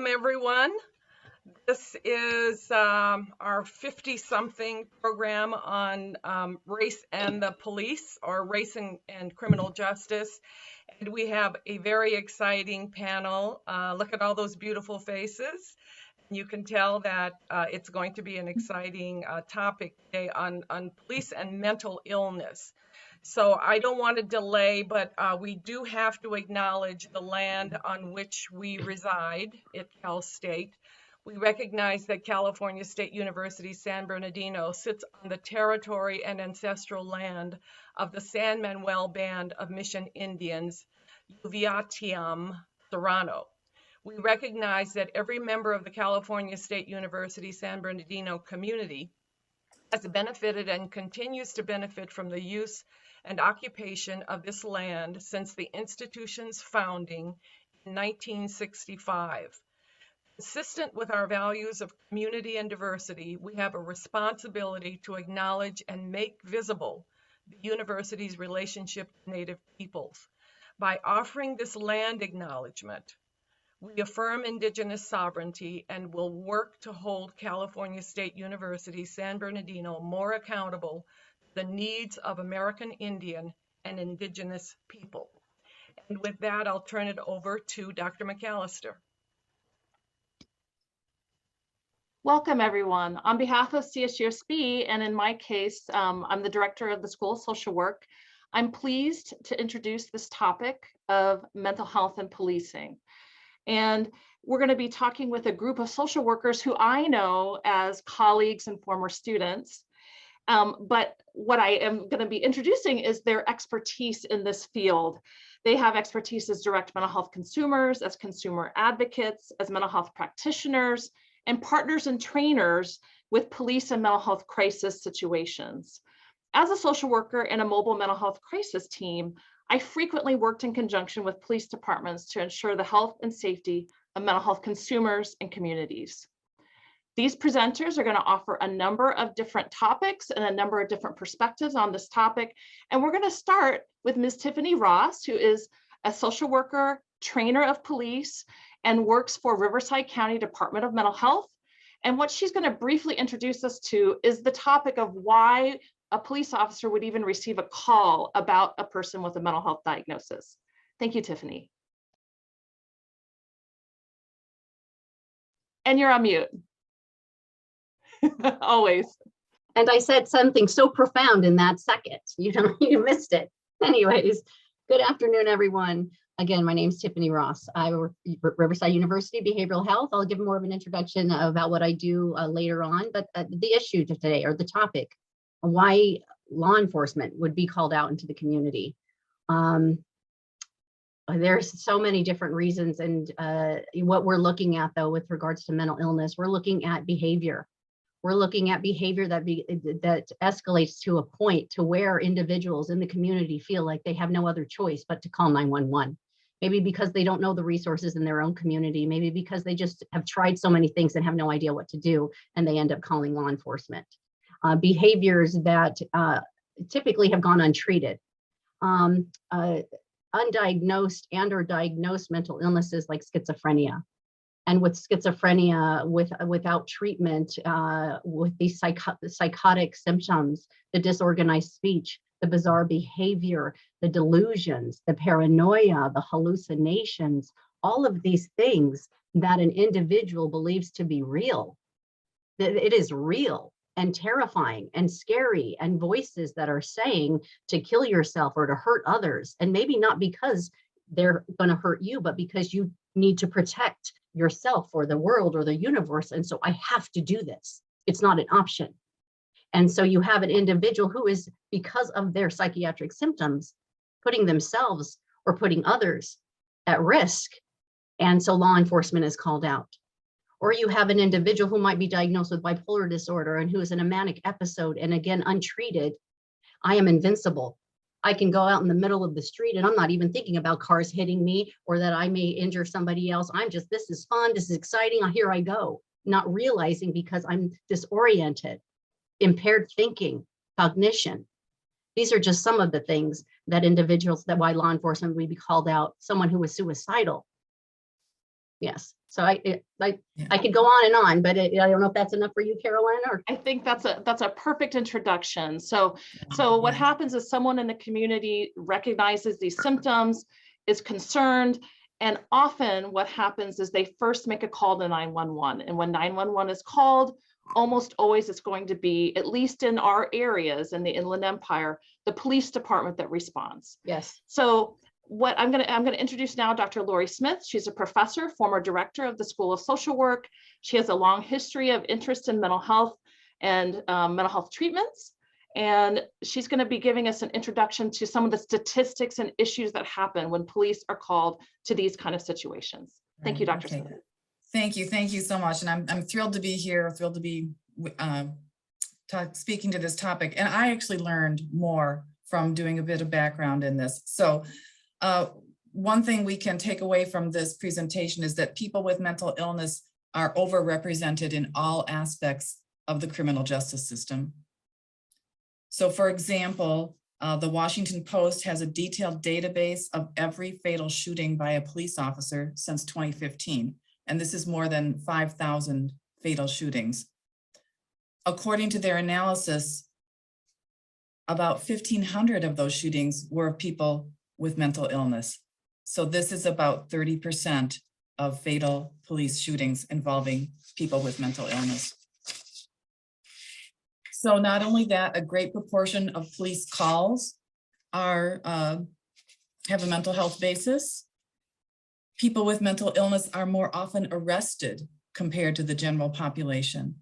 Welcome, everyone. This is our 50-something program on race and the police, or race and criminal justice. And we have a very exciting panel. Look at all those beautiful faces. You can tell that it's going to be an exciting topic today on police and mental illness. So I don't want to delay, but we do have to acknowledge the land on which we reside at Cal State. We recognize that California State University San Bernardino sits on the territory and ancestral land of the San Manuel Band of Mission Indians, Uviatiam Serrano. We recognize that every member of the California State University San Bernardino community has benefited and continues to benefit from the use and occupation of this land since the institution's founding in 1965. Consistent with our values of community and diversity, we have a responsibility to acknowledge and make visible the university's relationship to Native peoples. By offering this land acknowledgement, we affirm Indigenous sovereignty and will work to hold California State University San Bernardino more accountable to the needs of American Indian and Indigenous people. And with that, I'll turn it over to Dr. McAllister. Welcome, everyone. On behalf of CSUSB, and in my case, I'm the director of the School of Social Work, I'm pleased to introduce this topic of mental health and policing. And we're going to be talking with a group of social workers who I know as colleagues and former students. But what I am going to be introducing is their expertise in this field. They have expertise as direct mental health consumers, as consumer advocates, as mental health practitioners, and partners and trainers with police and mental health crisis situations. As a social worker in a mobile mental health crisis team, I frequently worked in conjunction with police departments to ensure the health and safety of mental health consumers and communities. These presenters are going to offer a number of different topics and a number of different perspectives on this topic. And we're going to start with Ms. Tiffany Ross, who is a social worker, trainer of police, and works for Riverside County Department of Mental Health. And what she's going to briefly introduce us to is the topic of why a police officer would even receive a call about a person with a mental health diagnosis. Thank you, Tiffany. And you're on mute. Always. And I said something so profound in that second. You missed it. Anyways, good afternoon, everyone. Again, my name is Tiffany Ross. I work at Riverside University Behavioral Health. I'll give more of an introduction about what I do later on, but the issue today, or the topic, why law enforcement would be called out into the community. There's so many different reasons, and what we're looking at, though, with regards to mental illness, we're looking at behavior. We're looking at behavior that escalates to a point to where individuals in the community feel like they have no other choice but to call 911. Maybe because they don't know the resources in their own community, maybe because they just have tried so many things and have no idea what to do, and they end up calling law enforcement. Behaviors that typically have gone untreated. Undiagnosed and or diagnosed mental illnesses like schizophrenia. And with schizophrenia, without treatment, with these psychotic symptoms, the disorganized speech, the bizarre behavior, the delusions, the paranoia, the hallucinations, all of these things that an individual believes to be real. It is real and terrifying and scary, and voices that are saying to kill yourself or to hurt others. And maybe not because they're going to hurt you, but because you need to protect yourself or the world or the universe. And so I have to do this. It's not an option. And so you have an individual who is, because of their psychiatric symptoms, putting themselves or putting others at risk. And so law enforcement is called out. Or you have an individual who might be diagnosed with bipolar disorder and who is in a manic episode, and again, untreated. I am invincible. I can go out in the middle of the street and I'm not even thinking about cars hitting me or that I may injure somebody else. I'm just, this is fun, this is exciting, here I go. Not realizing, because I'm disoriented, impaired thinking, cognition. These are just some of the things that individuals, that why law enforcement would be called out. Someone who was suicidal. Yes. So I could go on and on, but I don't know if that's enough for you, Carolyn, or. I think that's a perfect introduction. So what happens is someone in the community recognizes these symptoms, is concerned, and often what happens is they first make a call to 911. And when 911 is called, almost always it's going to be, at least in our areas in the Inland Empire, the police department that responds. Yes. So what I'm going to introduce now Dr. Laurie Smith. She's a professor, former director of the School of Social Work. She has a long history of interest in mental health and mental health treatments. And she's going to be giving us an introduction to some of the statistics and issues that happen when police are called to these kind of situations. Thank you, Dr. Smith. Thank you so much. And I'm thrilled to be here, thrilled to be speaking to this topic. And I actually learned more from doing a bit of background in this. So one thing we can take away from this presentation is that people with mental illness are overrepresented in all aspects of the criminal justice system. So for example, the Washington Post has a detailed database of every fatal shooting by a police officer since 2015. And this is more than 5,000 fatal shootings. According to their analysis, about 1,500 of those shootings were of people with mental illness. So this is about 30% of fatal police shootings involving people with mental illness. So not only that, a great proportion of police calls have a mental health basis. People with mental illness are more often arrested compared to the general population.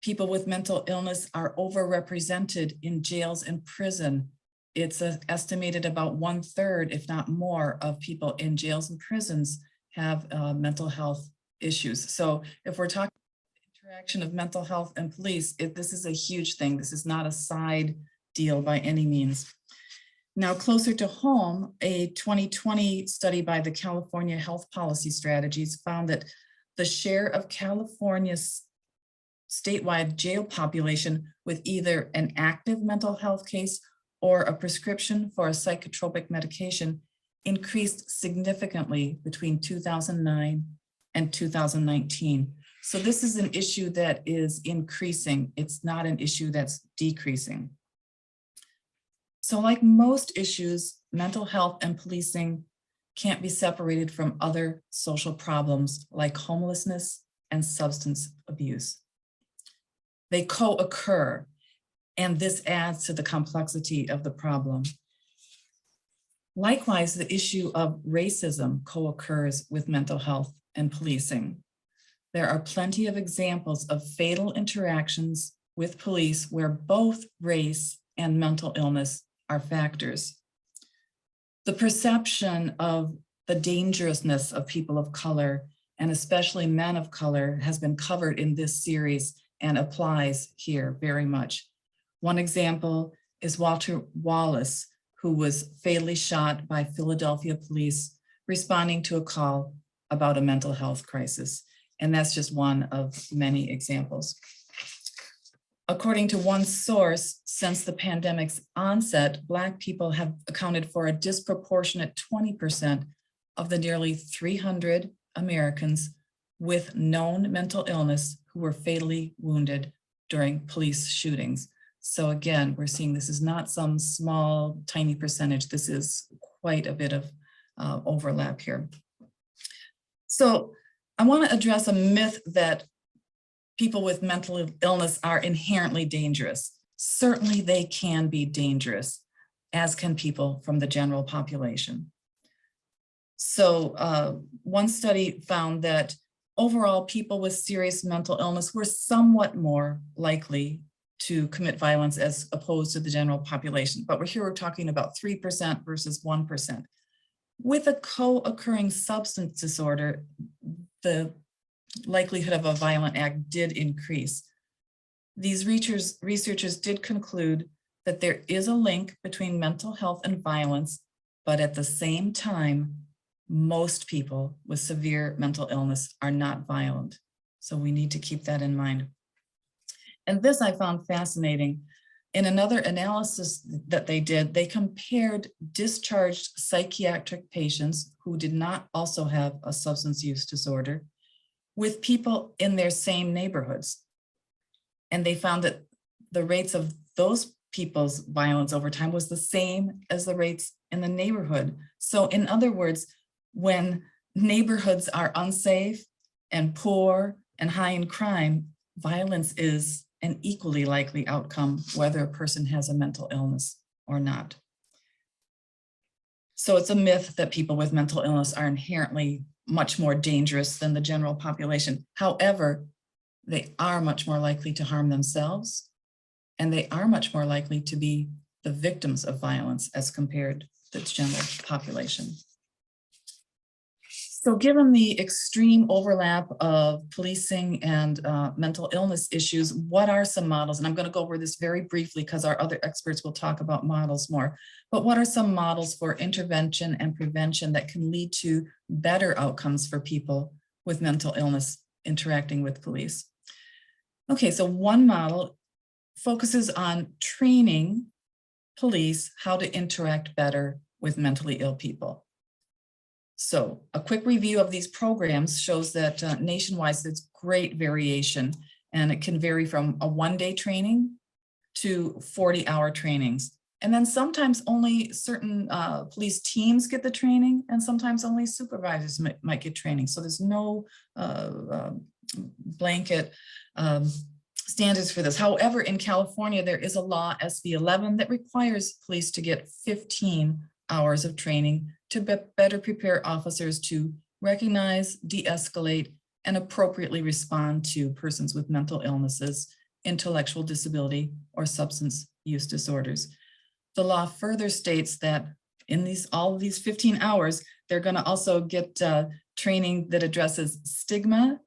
People with mental illness are overrepresented in jails and prison. It's estimated about 1/3, if not more, of people in jails and prisons have mental health issues. So if we're talking interaction of mental health and police, this is a huge thing. This is not a side deal by any means. Now, closer to home, a 2020 study by the California Health Policy Strategies found that the share of California's statewide jail population with either an active mental health case or a prescription for a psychotropic medication increased significantly between 2009 and 2019. So this is an issue that is increasing. It's not an issue that's decreasing. So like most issues, mental health and policing can't be separated from other social problems like homelessness and substance abuse. They co-occur, and this adds to the complexity of the problem. Likewise, the issue of racism co-occurs with mental health and policing. There are plenty of examples of fatal interactions with police where both race and mental illness are factors. The perception of the dangerousness of people of color, and especially men of color, has been covered in this series and applies here very much. One example is Walter Wallace, who was fatally shot by Philadelphia police responding to a call about a mental health crisis. And that's just one of many examples. According to one source, since the pandemic's onset, Black people have accounted for a disproportionate 20% of the nearly 300 Americans with known mental illness who were fatally wounded during police shootings. So again, we're seeing this is not some small, tiny percentage. This is quite a bit of overlap here. So I want to address a myth that people with mental illness are inherently dangerous. Certainly they can be dangerous, as can people from the general population. So one study found that overall people with serious mental illness were somewhat more likely to commit violence as opposed to the general population. But we're talking about 3% versus 1%. With a co-occurring substance disorder, the likelihood of a violent act did increase. These researchers did conclude that there is a link between mental health and violence, but at the same time, most people with severe mental illness are not violent. So we need to keep that in mind. And this I found fascinating. In another analysis that they did, they compared discharged psychiatric patients who did not also have a substance use disorder with people in their same neighborhoods. And they found that the rates of those people's violence over time was the same as the rates in the neighborhood. So in other words, when neighborhoods are unsafe and poor and high in crime, violence is an equally likely outcome, whether a person has a mental illness or not. So it's a myth that people with mental illness are inherently much more dangerous than the general population. However, they are much more likely to harm themselves, and they are much more likely to be the victims of violence as compared to the general population. So given the extreme overlap of policing and mental illness issues, what are some models? And I'm going to go over this very briefly because our other experts will talk about models more. But what are some models for intervention and prevention that can lead to better outcomes for people with mental illness interacting with police? Okay, so one model focuses on training police how to interact better with mentally ill people. So a quick review of these programs shows that nationwide, there's great variation, and it can vary from a one-day training to 40-hour trainings. And then sometimes only certain police teams get the training, and sometimes only supervisors might get training. So there's no blanket standards for this. However, in California, there is a law, SB 11, that requires police to get 15 hours of training to better prepare officers to recognize, de-escalate, and appropriately respond to persons with mental illnesses, intellectual disability, or substance use disorders. The law further states that in all of these 15 hours, they're going to also get training that addresses stigma,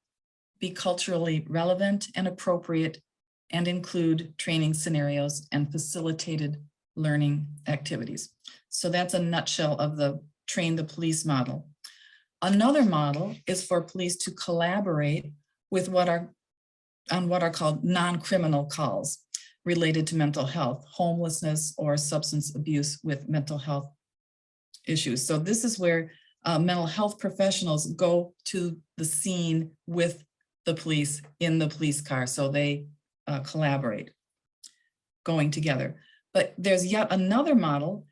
be culturally relevant and appropriate, and include training scenarios and facilitated learning activities. So that's a nutshell of the train the police model. Another model is for police to collaborate with what are called non-criminal calls related to mental health, homelessness, or substance abuse with mental health issues. So this is where mental health professionals go to the scene with the police in the police car. So they collaborate, going together. But there's yet another model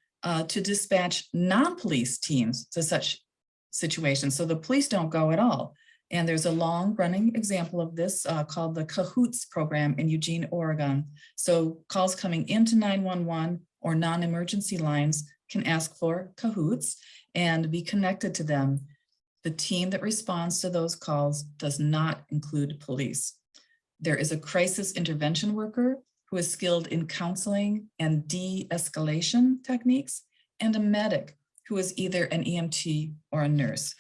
to dispatch non-police teams to such situations. So the police don't go at all. And there's a long running example of this called the CAHOOTS program in Eugene, Oregon. So calls coming into 911 or non-emergency lines can ask for CAHOOTS and be connected to them. The team that responds to those calls does not include police. There is a crisis intervention worker who is skilled in counseling and de-escalation techniques, and a medic who is either an EMT or a nurse.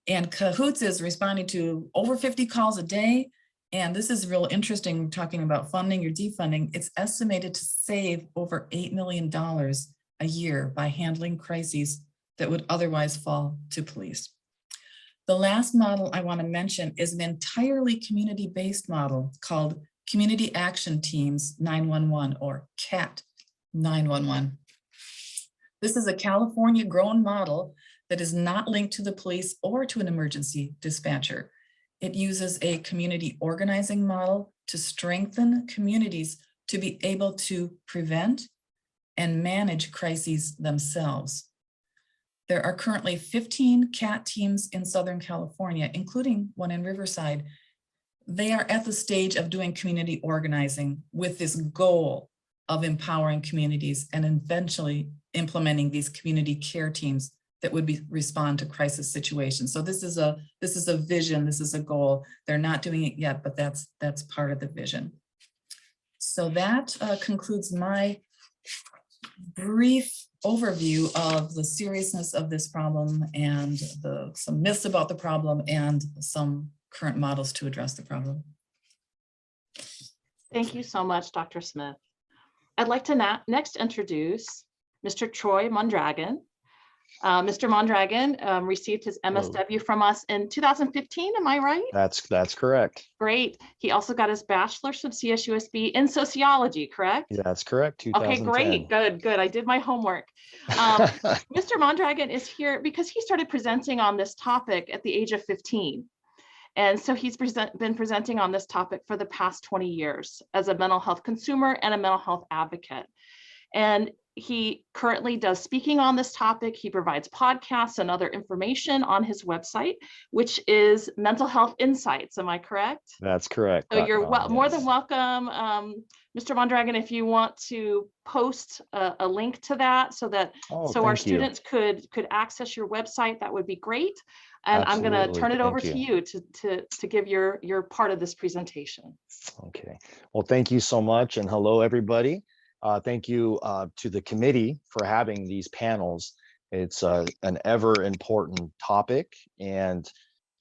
And CAHOOTS is responding to over 50 calls a day. And this is real interesting, talking about funding or defunding. It's estimated to save over $8 million a year by handling crises that would otherwise fall to police. The last model I want to mention is an entirely community-based model called Community Action Teams 911, or CAT 911. This is a California-grown model that is not linked to the police or to an emergency dispatcher. It uses a community organizing model to strengthen communities to be able to prevent and manage crises themselves. There are currently 15 CAT teams in Southern California, including one in Riverside. They are at the stage of doing community organizing with this goal of empowering communities and eventually implementing these community care teams that would respond to crisis situations. So this is a vision, this is a goal. They're not doing it yet, but that's part of the vision. So that concludes my brief overview of the seriousness of this problem and some myths about the problem and some current models to address the problem. Thank you so much, Dr. Smith. I'd like to next introduce Mr. Troy Mondragon. Mr. Mondragon received his MSW from us in 2015, am I right? That's correct. Great. He also got his bachelor's from CSUSB in sociology, correct? Yeah, that's correct. 2010. Okay, great. Good. I did my homework. Mr. Mondragon is here because he started presenting on this topic at the age of 15. And so he's been presenting on this topic for the past 20 years as a mental health consumer and a mental health advocate. And he currently does speaking on this topic. He provides podcasts and other information on his website, which is Mental Health Insights. Am I correct? That's correct. So you're more than Yes. welcome, Mr. Mondragon, if you want to post a link to that so that our Thank you. students could access your website, that would be great. And I'm going to Absolutely. turn it over Thank to you to give your part of this presentation. Okay. Well, thank you so much, and hello, everybody. Thank you to the committee for having these panels. It's an ever important topic, and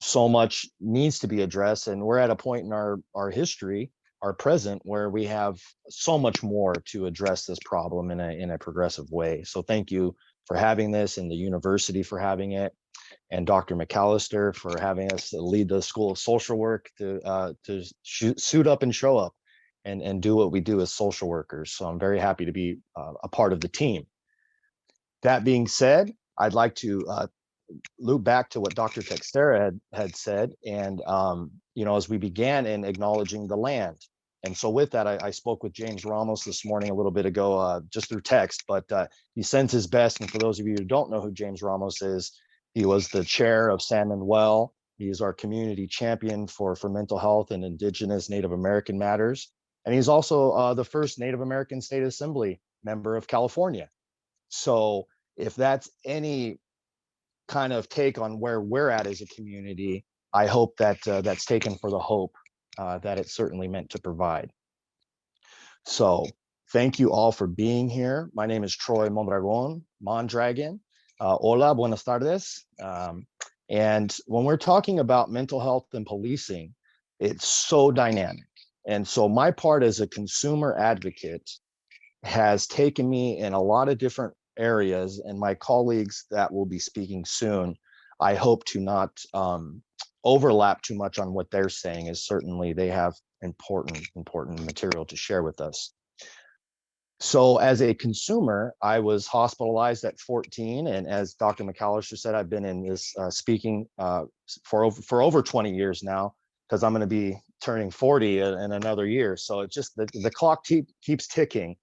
so much needs to be addressed. And we're at a point in our history, our present, where we have so much more to address this problem in a progressive way. So thank you for having this, and the university for having it, and Dr. McAllister for having us lead the School of Social Work to suit up and show up and do what we do as social workers. So I'm very happy to be a part of the team. That being said, I'd like to loop back to what Dr. Texera had said. And, as we began in acknowledging the land. And so with that, I spoke with James Ramos this morning a little bit ago, just through text, but he sends his best. And for those of you who don't know who James Ramos is, he was the chair of San Manuel. He is our community champion for mental health and Indigenous Native American matters. And he's also the first Native American State Assembly member of California. So if that's any kind of take on where we're at as a community, I hope that that's taken for the hope that it's certainly meant to provide. So thank you all for being here. My name is Troy Mondragon. Hola, buenas tardes. And when we're talking about mental health and policing, it's so dynamic. And so my part as a consumer advocate has taken me in a lot of different areas, and my colleagues that will be speaking soon, I hope to not overlap too much on what they're saying, as certainly they have important material to share with us. So as a consumer, I was hospitalized at 14. And as Dr. McAllister said, I've been in this speaking for over 20 years now, because I'm going to be turning 40 in another year. So it's just the clock keeps ticking.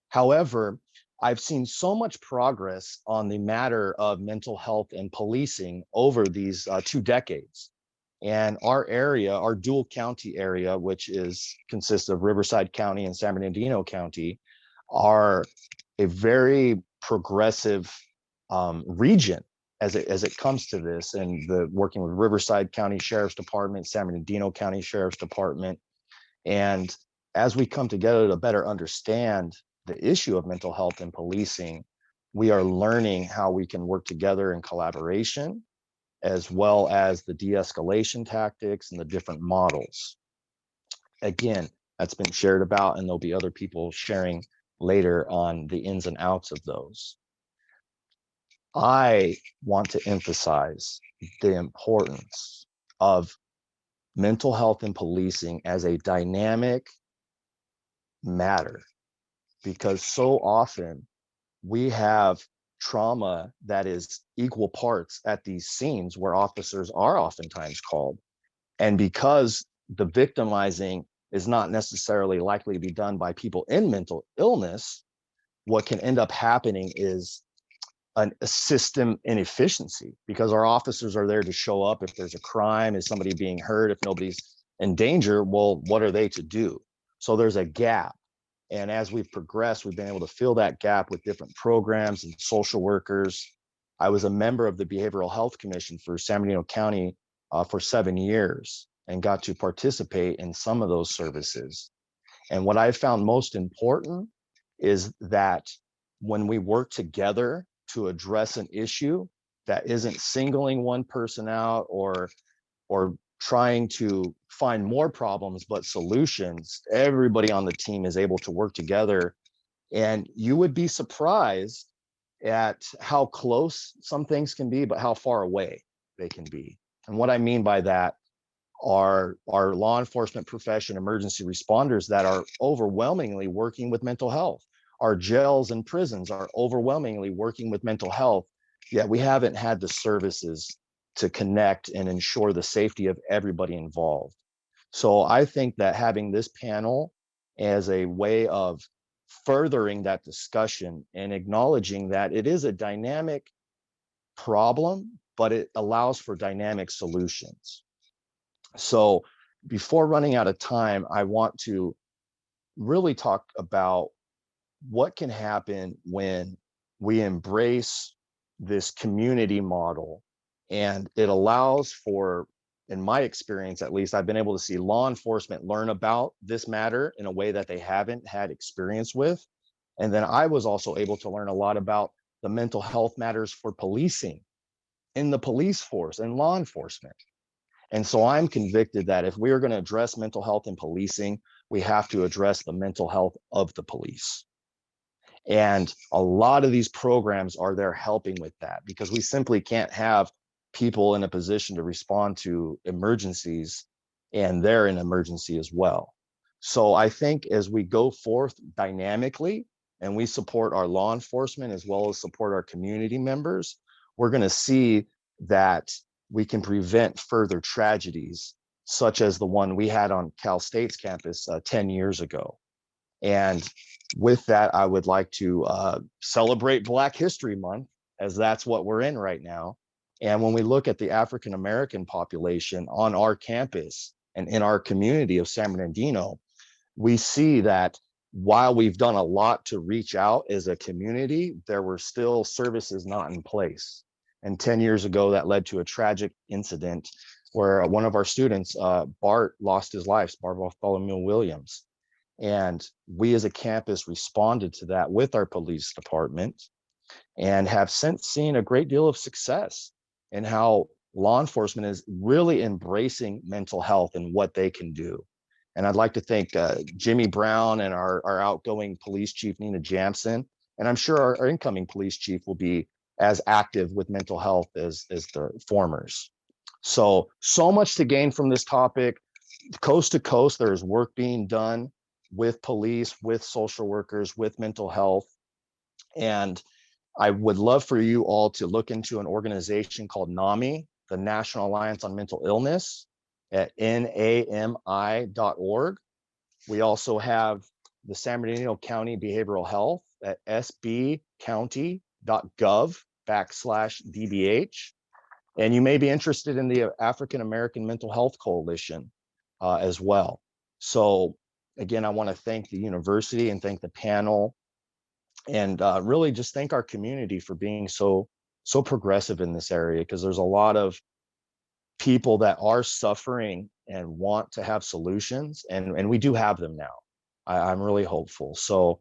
However, I've seen so much progress on the matter of mental health and policing over these 2 decades. And our area, our dual county area, which consists of Riverside County and San Bernardino County, are a very progressive region as it comes to this, and the working with Riverside County Sheriff's Department, San Bernardino County Sheriff's Department. And as we come together to better understand the issue of mental health and policing, we are learning how we can work together in collaboration, as well as the de-escalation tactics and the different models. Again, that's been shared about, and there'll be other people sharing later on the ins and outs of those. I want to emphasize the importance of mental health and policing as a dynamic matter, because so often we have trauma that is equal parts at these scenes where officers are oftentimes called. And because the victimizing is not necessarily likely to be done by people in mental illness, what can end up happening is a system inefficiency, because our officers are there to show up if there's a crime, is somebody being hurt, if nobody's in danger, well, what are they to do? So there's a gap. And as we've progressed, we've been able to fill that gap with different programs and social workers. I was a member of the Behavioral Health Commission for San Bernardino County for 7 years, and got to participate in some of those services. And what I found most important is that when we work together to address an issue that isn't singling one person out or trying to find more problems, but solutions, everybody on the team is able to work together. And you would be surprised at how close some things can be, but how far away they can be. And what I mean by that are our law enforcement profession, emergency responders that are overwhelmingly working with mental health. Our jails and prisons are overwhelmingly working with mental health, yet we haven't had the services to connect and ensure the safety of everybody involved. So I think that having this panel as a way of furthering that discussion and acknowledging that it is a dynamic problem, but it allows for dynamic solutions. So before running out of time, I want to really talk about what can happen when we embrace this community model. And it allows for, in my experience at least, I've been able to see law enforcement learn about this matter in a way that they haven't had experience with. And then I was also able to learn a lot about the mental health matters for policing in the police force and law enforcement. And so I'm convicted that if we are going to address mental health in policing, we have to address the mental health of the police. And a lot of these programs are there helping with that, because we simply can't have people in a position to respond to emergencies and they're in emergency as well. So I think as we go forth dynamically and we support our law enforcement as well as support our community members, we're going to see that we can prevent further tragedies, such as the one we had on Cal State's campus 10 years ago. And with that, I would like to celebrate Black History Month, as that's what we're in right now. And when we look at the African American population on our campus and in our community of San Bernardino, we see that while we've done a lot to reach out as a community, there were still services not in place. And 10 years ago, that led to a tragic incident where one of our students, Bart, lost his life, Bart Bartholomew Williams. And we as a campus responded to that with our police department and have since seen a great deal of success in how law enforcement is really embracing mental health and what they can do. And I'd like to thank Jimmy Brown and our outgoing police chief, Nina Jamson. And I'm sure our incoming police chief will be as active with mental health as the formers. So much to gain from this topic. Coast to coast, there is work being done with police, with social workers, with mental health. And I would love for you all to look into an organization called NAMI, the National Alliance on Mental Illness, at nami.org. We also have the San Bernardino County Behavioral Health at sbcounty.gov/DBH. And you may be interested in the African American Mental Health Coalition as well. So again, I want to thank the university and thank the panel, and really just thank our community for being so progressive in this area, because there's a lot of people that are suffering and want to have solutions, and we do have them now. I'm really hopeful. So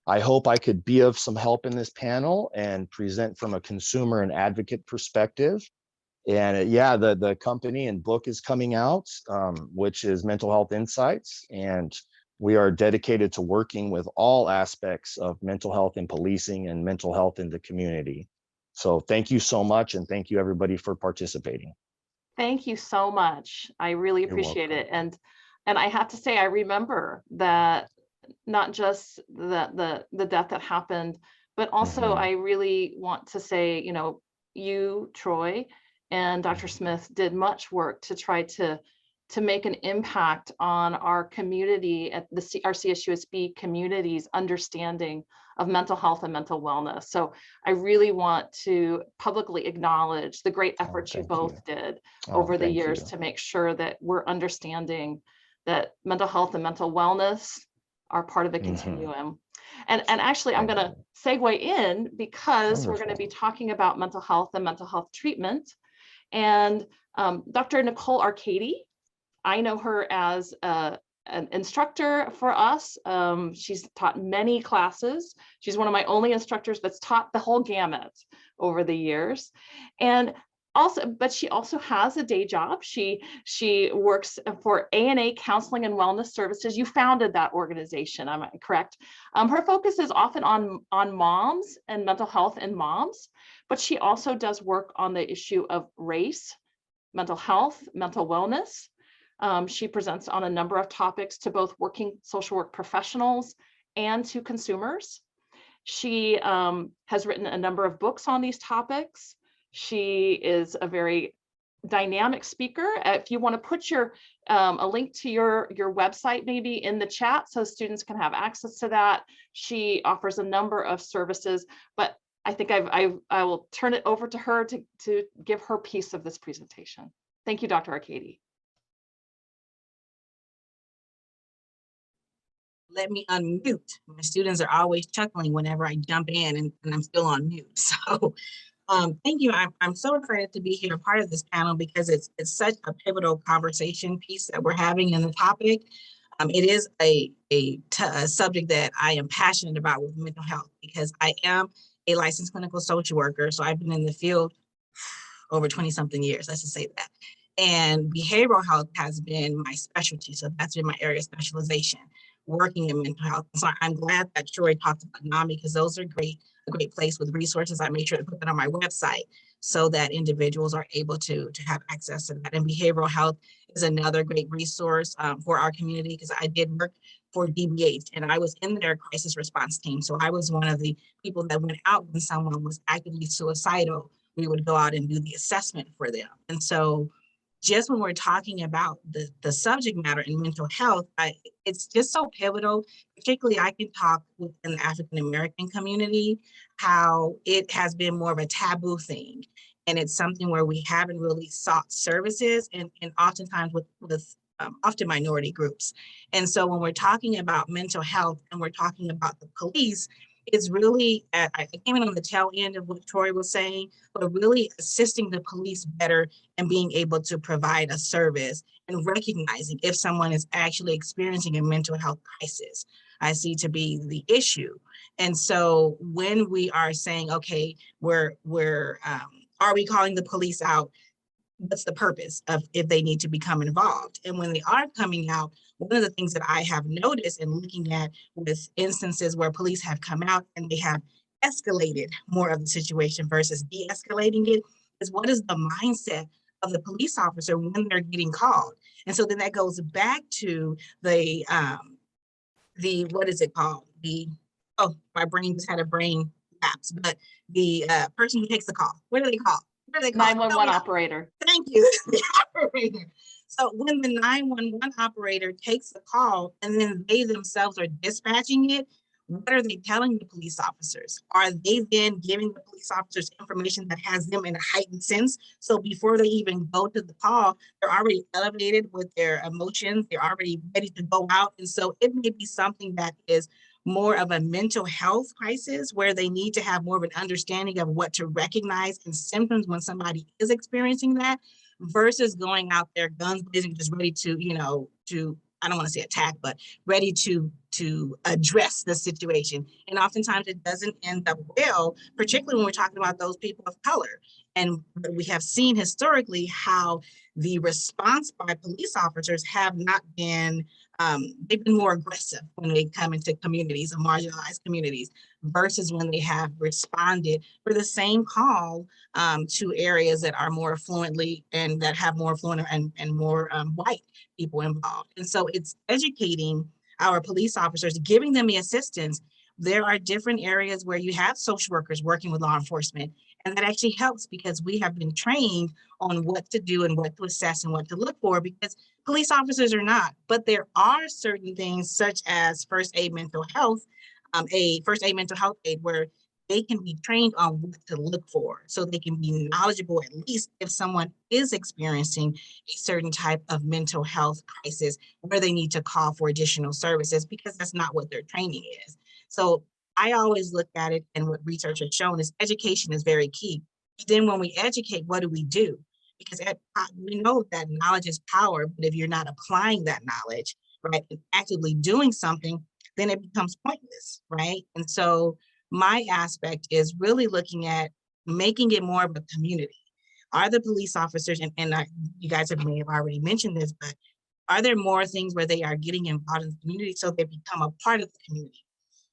I hope I could be of some help in this panel and present from a consumer and advocate perspective. And yeah, the company and book is coming out, which is Mental Health Insights. And we are dedicated to working with all aspects of mental health in policing and mental health in the community. So thank you so much. And thank you everybody for participating. Thank you so much. I really appreciate it. And I have to say, I remember that not just the death that happened, but also I really want to say, you, Troy, and Dr. Smith did much work to try to make an impact on our community, at our CSUSB community's understanding of mental health and mental wellness. So I really want to publicly acknowledge the great efforts you both did over the years to make sure that we're understanding that mental health and mental wellness are part of a continuum. And actually, I'm going to segue in, because we're going to be talking about mental health and mental health treatment. And Dr. Nicole Arcady, I know her as an instructor for us. She's taught many classes. She's one of my only instructors that's taught the whole gamut over the years. And But she also has a day job. She works for ANA Counseling and Wellness Services. You founded that organization, am I correct? Her focus is often on moms and mental health in moms, but she also does work on the issue of race, mental health, mental wellness. She presents on a number of topics to both working social work professionals and to consumers. She has written a number of books on these topics. She is a very dynamic speaker. If you want to put a link to your website maybe in the chat so students can have access to that. She offers a number of services, but I think I will turn it over to her to give her piece of this presentation. Thank you, Dr. Arcady. Let me unmute. My students are always chuckling whenever I jump in and I'm still on mute. So thank you. I'm so excited to be here, part of this panel, because it's such a pivotal conversation piece that we're having in the topic. It is a subject that I am passionate about with mental health, because I am a licensed clinical social worker. So I've been in the field over 20 something years, let's just say that. And behavioral health has been my specialty. So that's been my area of specialization, working in mental health. So I'm glad that Troy talked about NAMI, because those are a great place with resources. I made sure to put that on my website so that individuals are able to have access to that. And behavioral health is another great resource for our community, because I did work for DBH and I was in their crisis response team. So I was one of the people that went out when someone was actively suicidal. We would go out and do the assessment for them. And so just when we're talking about the subject matter in mental health, it's just so pivotal. Particularly, I can talk within the African-American community, how it has been more of a taboo thing. And it's something where we haven't really sought services, and oftentimes with often minority groups. And so when we're talking about mental health and we're talking about the police, it's really, I came in on the tail end of what Troy was saying, but really assisting the police better and being able to provide a service and recognizing if someone is actually experiencing a mental health crisis, I see to be the issue. And so when we are saying, okay, are we calling the police out? What's the purpose of if they need to become involved? And when they are coming out, one of the things that I have noticed in looking at with instances where police have come out and they have escalated more of the situation versus de-escalating it, is what is the mindset of the police officer when they're getting called? And so then that goes back to the what is it called? My brain just had a brain lapse, but the person who takes the call, what are they called? 911 operator. Thank you. The operator. So when the 911 operator takes the call and then they themselves are dispatching it, what are they telling the police officers? Are they then giving the police officers information that has them in a heightened sense? So before they even go to the call, they're already elevated with their emotions. They're already ready to go out. And so it may be something that is more of a mental health crisis where they need to have more of an understanding of what to recognize and symptoms when somebody is experiencing that, versus going out there guns blazing, just ready to, I don't want to say attack, but ready to address the situation. And oftentimes it doesn't end up well, particularly when we're talking about those people of color. And we have seen historically how the response by police officers have not been, they've been more aggressive when they come into communities or marginalized communities versus when they have responded for the same call to areas that are more affluently and that have more affluent and more white people involved. And so it's educating our police officers, giving them the assistance. There are different areas where you have social workers working with law enforcement, and that actually helps because we have been trained on what to do and what to assess and what to look for, because police officers are not. But there are certain things such as first aid mental health, a first aid mental health aid, where they can be trained on what to look for, so they can be knowledgeable, at least if someone is experiencing a certain type of mental health crisis where they need to call for additional services, because that's not what their training is. So I always look at it, and what research has shown is education is very key. But then when we educate, what do? Because we know that knowledge is power, but if you're not applying that knowledge, right, and actively doing something, then it becomes pointless, right? And so my aspect is really looking at making it more of a community. Are the police officers, you guys may have already mentioned this, but are there more things where they are getting involved in the community so they become a part of the community?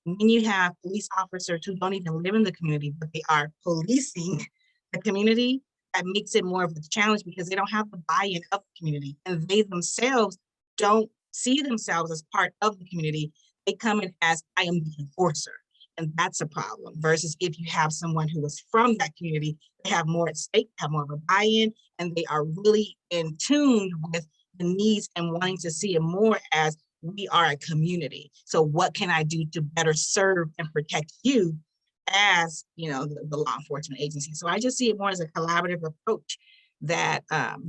And then you have police officers who don't even live in the community, but they are policing the community. That makes it more of a challenge because they don't have the buy-in of the community, and they themselves don't see themselves as part of the community. They come in as, I am the enforcer. And that's a problem versus if you have someone who is from that community, they have more at stake, have more of a buy-in, and they are really in tune with the needs and wanting to see it more as we are a community. So what can I do to better serve and protect you as, you know, the law enforcement agency? So I just see it more as a collaborative approach that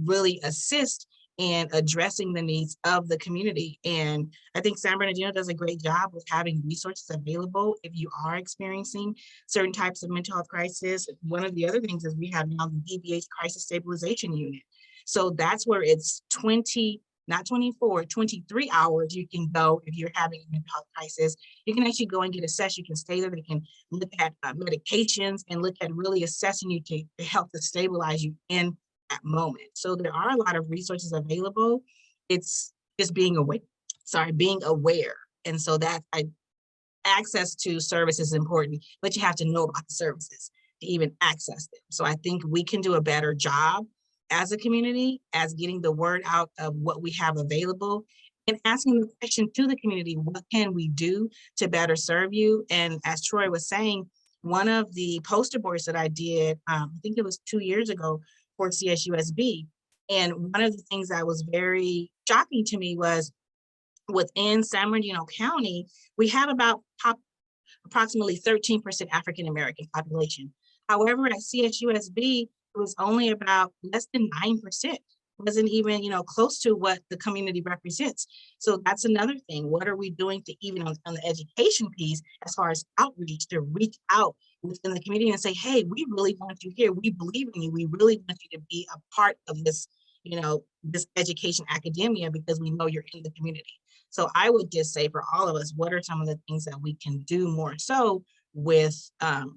really assists in addressing the needs of the community. And I think San Bernardino does a great job with having resources available if you are experiencing certain types of mental health crisis. One of the other things is we have now the DBH Crisis Stabilization Unit. So that's where it's 20, not 24, 23 hours you can go if you're having a mental health crisis. You can actually go and get assessed. You can stay there. They can look at medications and look at really assessing you to help to stabilize you in that moment. So there are a lot of resources available. It's just being aware, being aware. And so that access to services is important, but you have to know about the services to even access them. So I think we can do a better job as a community, as getting the word out of what we have available and asking the question to the community, what can we do to better serve you? And as Troy was saying, one of the poster boards that I did, I think it was 2 years ago, for CSUSB. And one of the things that was very shocking to me was within San Bernardino County, we have about approximately 13% African-American population. However, at CSUSB, it was only about less than 9%. It wasn't even, you know, close to what the community represents. So that's another thing. What are we doing to even on the education piece, as far as outreach, to reach out within the community and say, hey, we really want you here. We believe in you. We really want you to be a part of this, you know, this education academia because we know you're in the community. So I would just say for all of us, what are some of the things that we can do more so with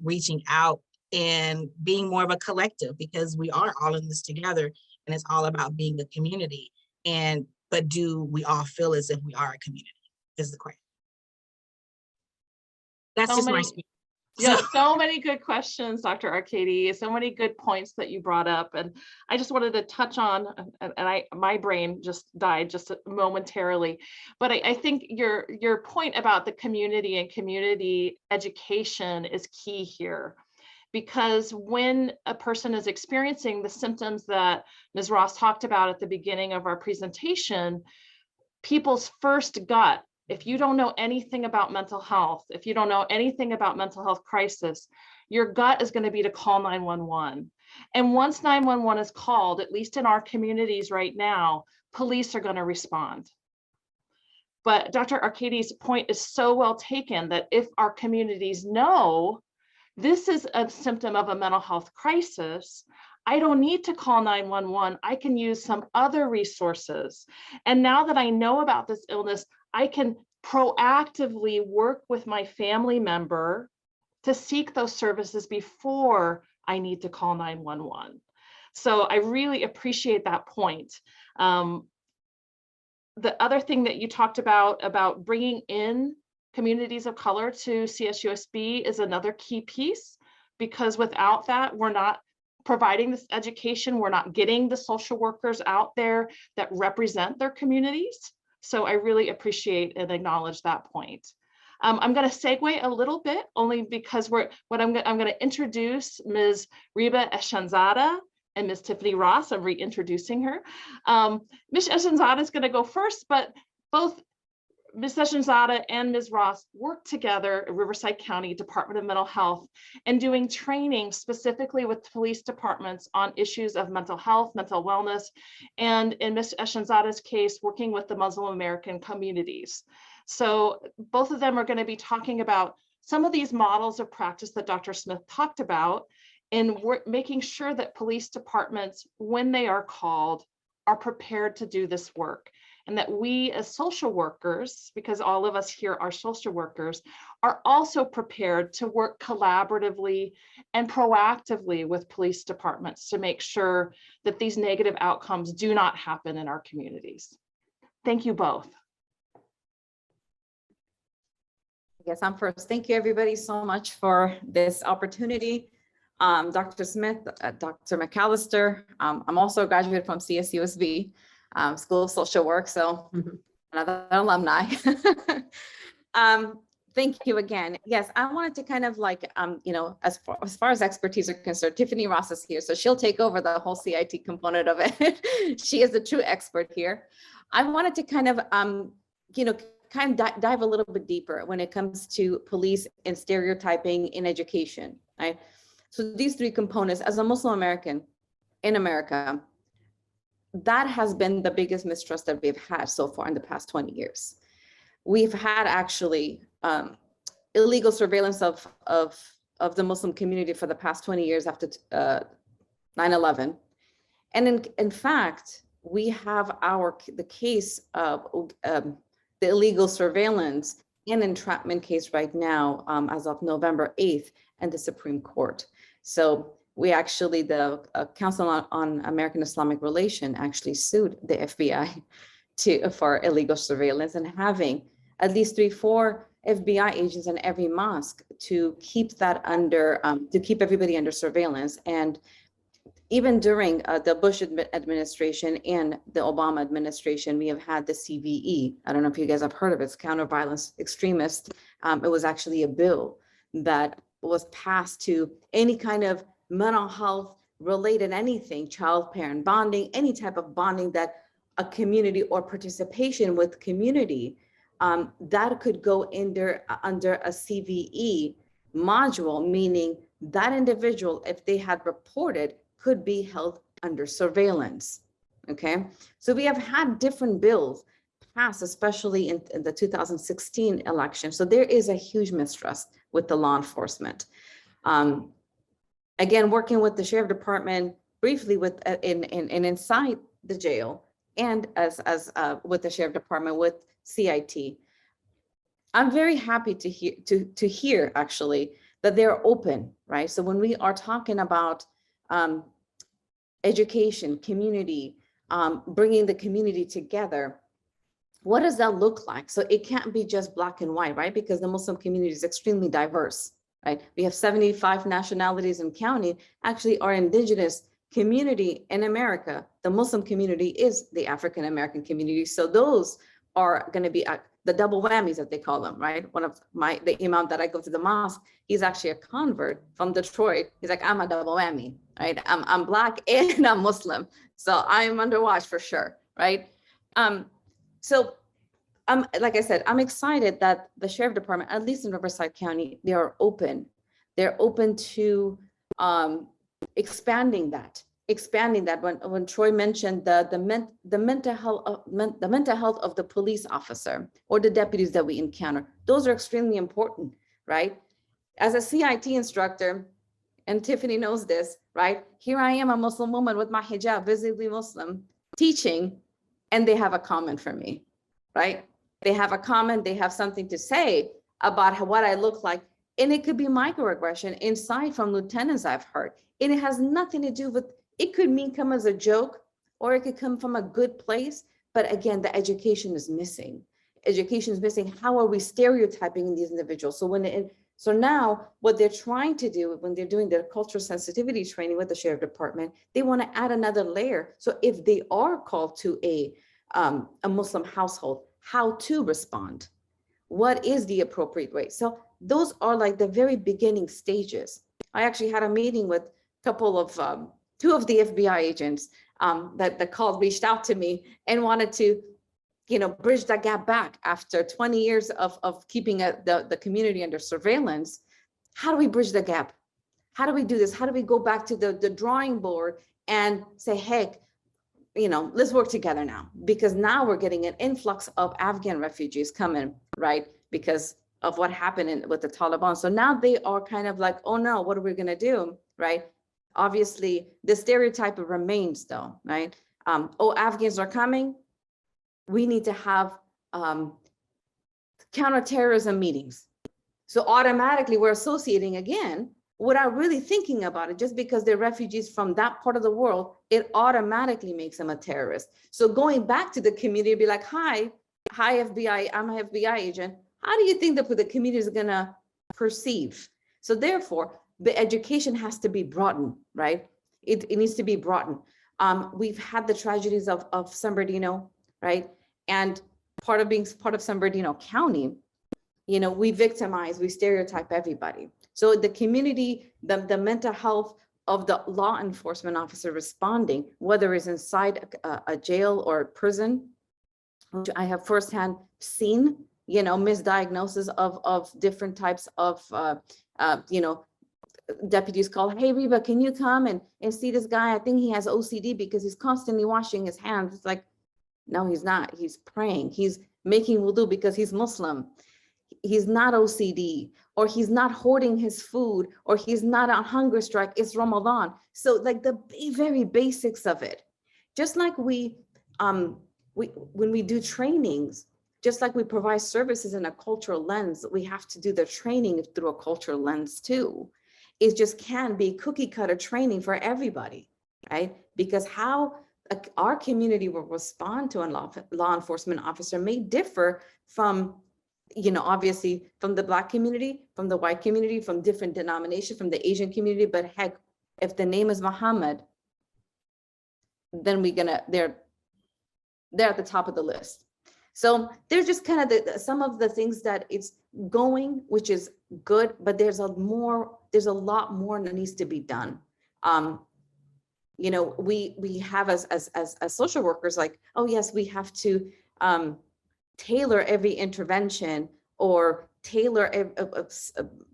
reaching out and being more of a collective, because we are all in this together and it's all about being a community. But do we all feel as if we are a community is the question. That's just my speech. Yeah, so many good questions, Dr. Arcady, so many good points that you brought up. And I just wanted to touch on, and my brain just died just momentarily. But I think your point about the community and community education is key here. Because when a person is experiencing the symptoms that Ms. Ross talked about at the beginning of our presentation, people's first gut, if you don't know anything about mental health, if you don't know anything about mental health crisis, your gut is going to be to call 911. And once 911 is called, at least in our communities right now, police are going to respond. But Dr. Arcady's point is so well taken that if our communities know this is a symptom of a mental health crisis, I don't need to call 911. I can use some other resources. And now that I know about this illness, I can proactively work with my family member to seek those services before I need to call 911. So I really appreciate that point. The other thing that you talked about bringing in communities of color to CSUSB is another key piece, because without that, we're not providing this education, we're not getting the social workers out there that represent their communities. So I really appreciate and acknowledge that point. I'm going to segue a little bit only because I'm going to introduce Ms. Riba Eshanzada and Ms. Tiffany Ross. I'm reintroducing her. Ms. Eshanzada is going to go first, but both Ms. Eshanzada and Ms. Ross work together at Riverside County Department of Mental Health and doing training specifically with police departments on issues of mental health, mental wellness, and in Ms. Eshanzada's case, working with the Muslim American communities. So both of them are going to be talking about some of these models of practice that Dr. Smith talked about, and we're making sure that police departments, when they are called, are prepared to do this work. and that we as social workers, because all of us here are social workers, are also prepared to work collaboratively and proactively with police departments to make sure that these negative outcomes do not happen in our communities. Thank you both. I guess I'm first. Thank you everybody so much for this opportunity. Dr. Smith, Dr. McAllister. I'm also a graduate from CSUSB, School of Social Work, so another alumni. Thank you again. Yes, I wanted to kind of like, you know, as far as expertise are concerned, Tiffany Ross is here, so she'll take over the whole CIT component of it. She is the true expert here. I wanted to kind of, you know, kind of dive a little bit deeper when it comes to police and stereotyping in education, right? So these three components, as a Muslim American in America, that has been the biggest mistrust that we've had so far in the past 20 years. We've had actually illegal surveillance of the Muslim community for the past 20 years after 9/11. And in fact, we have the case of the illegal surveillance and entrapment case right now as of November 8th in the Supreme Court. So we actually, the Council on American Islamic Relations actually sued the FBI for illegal surveillance and having at least 3-4 FBI agents in every mosque to keep that under, to keep everybody under surveillance. And even during the Bush administration and the Obama administration, we have had the CVE. I don't know if you guys have heard of it. It's counter violence extremist. It was actually a bill that was passed to any kind of mental health related anything, child parent bonding, any type of bonding that a community or participation with community that could go under a CVE module, meaning that individual, if they had reported, could be held under surveillance, okay? So we have had different bills passed, especially in the 2016 election. So there is a huge mistrust with the law enforcement. Again, working with the sheriff department briefly with inside the jail and as with the sheriff department with CIT. I'm very happy to hear actually that they're open, right? So when we are talking about education, community, bringing the community together, what does that look like? So it can't be just black and white, right? Because the Muslim community is extremely diverse, right? We have 75 nationalities in county. Actually, our indigenous community in America, the Muslim community is the African American community. So those are going to be the double whammies that they call them, right? One of the imam that I go to the mosque, he's actually a convert from Detroit. He's like, I'm a double whammy, right? I'm black and I'm Muslim. So I'm under watch for sure, right? So like I said, I'm excited that the sheriff department, at least in Riverside County, they are open. They're open to expanding that. When Troy mentioned the mental health of the police officer or the deputies that we encounter, those are extremely important, right? As a CIT instructor, and Tiffany knows this, right? Here I am, a Muslim woman with my hijab, visibly Muslim, teaching, and they have a comment for me, right? They have a comment, they have something to say about what I look like. And it could be microaggression inside from lieutenants I've heard. And it has nothing to do with, it could come as a joke, or it could come from a good place. But again, the education is missing. Education is missing. How are we stereotyping these individuals? So now what they're trying to do when they're doing their cultural sensitivity training with the sheriff department, they want to add another layer. So if they are called to a Muslim household, how to respond? What is the appropriate way? So those are like the very beginning stages. I actually had a meeting with a couple of, two of the FBI agents that reached out to me and wanted to, bridge that gap back after 20 years of keeping the community under surveillance. How do we bridge the gap? How do we do this? How do we go back to the drawing board and say, hey, let's work together now, because now we're getting an influx of Afghan refugees coming, right? Because of what happened with the Taliban. So now they are kind of like, oh no, what are we gonna do, right? Obviously, the stereotype remains though, right? Oh, Afghans are coming. we need to have counterterrorism meetings. So automatically we're associating again without really thinking about it. Just because they're refugees from that part of the world, it automatically makes them a terrorist. So going back to the community, be like, hi FBI, I'm an FBI agent. How do you think that the community is gonna perceive? So therefore, the education has to be broadened, right? It needs to be broadened. We've had the tragedies of San Bernardino, right? And part of being part of San Bernardino County, you know, we victimize, we stereotype everybody. So the community, the mental health of the law enforcement officer responding, whether it's inside a jail or prison, which I have firsthand seen, you know, misdiagnosis of different types of, you know, deputies call, hey, Riba, can you come and see this guy? I think he has OCD because he's constantly washing his hands. It's like, no, he's not. He's praying. He's making wudu because he's Muslim. He's not OCD, or he's not hoarding his food, or he's not on hunger strike. It's Ramadan. So like the very basics of it, just like when we do trainings, just like we provide services in a cultural lens, we have to do the training through a cultural lens too. It just can't be cookie cutter training for everybody, right? Because how our community will respond to a law enforcement officer may differ from, you know, obviously from the Black community, from the white community, from different denominations, from the Asian community. But heck, if the name is Muhammad, then they're at the top of the list. So there's just kind of some of the things that it's going, which is good, but there's a lot more that needs to be done. You know, we have as social workers, like, oh yes, we have to tailor every intervention or tailor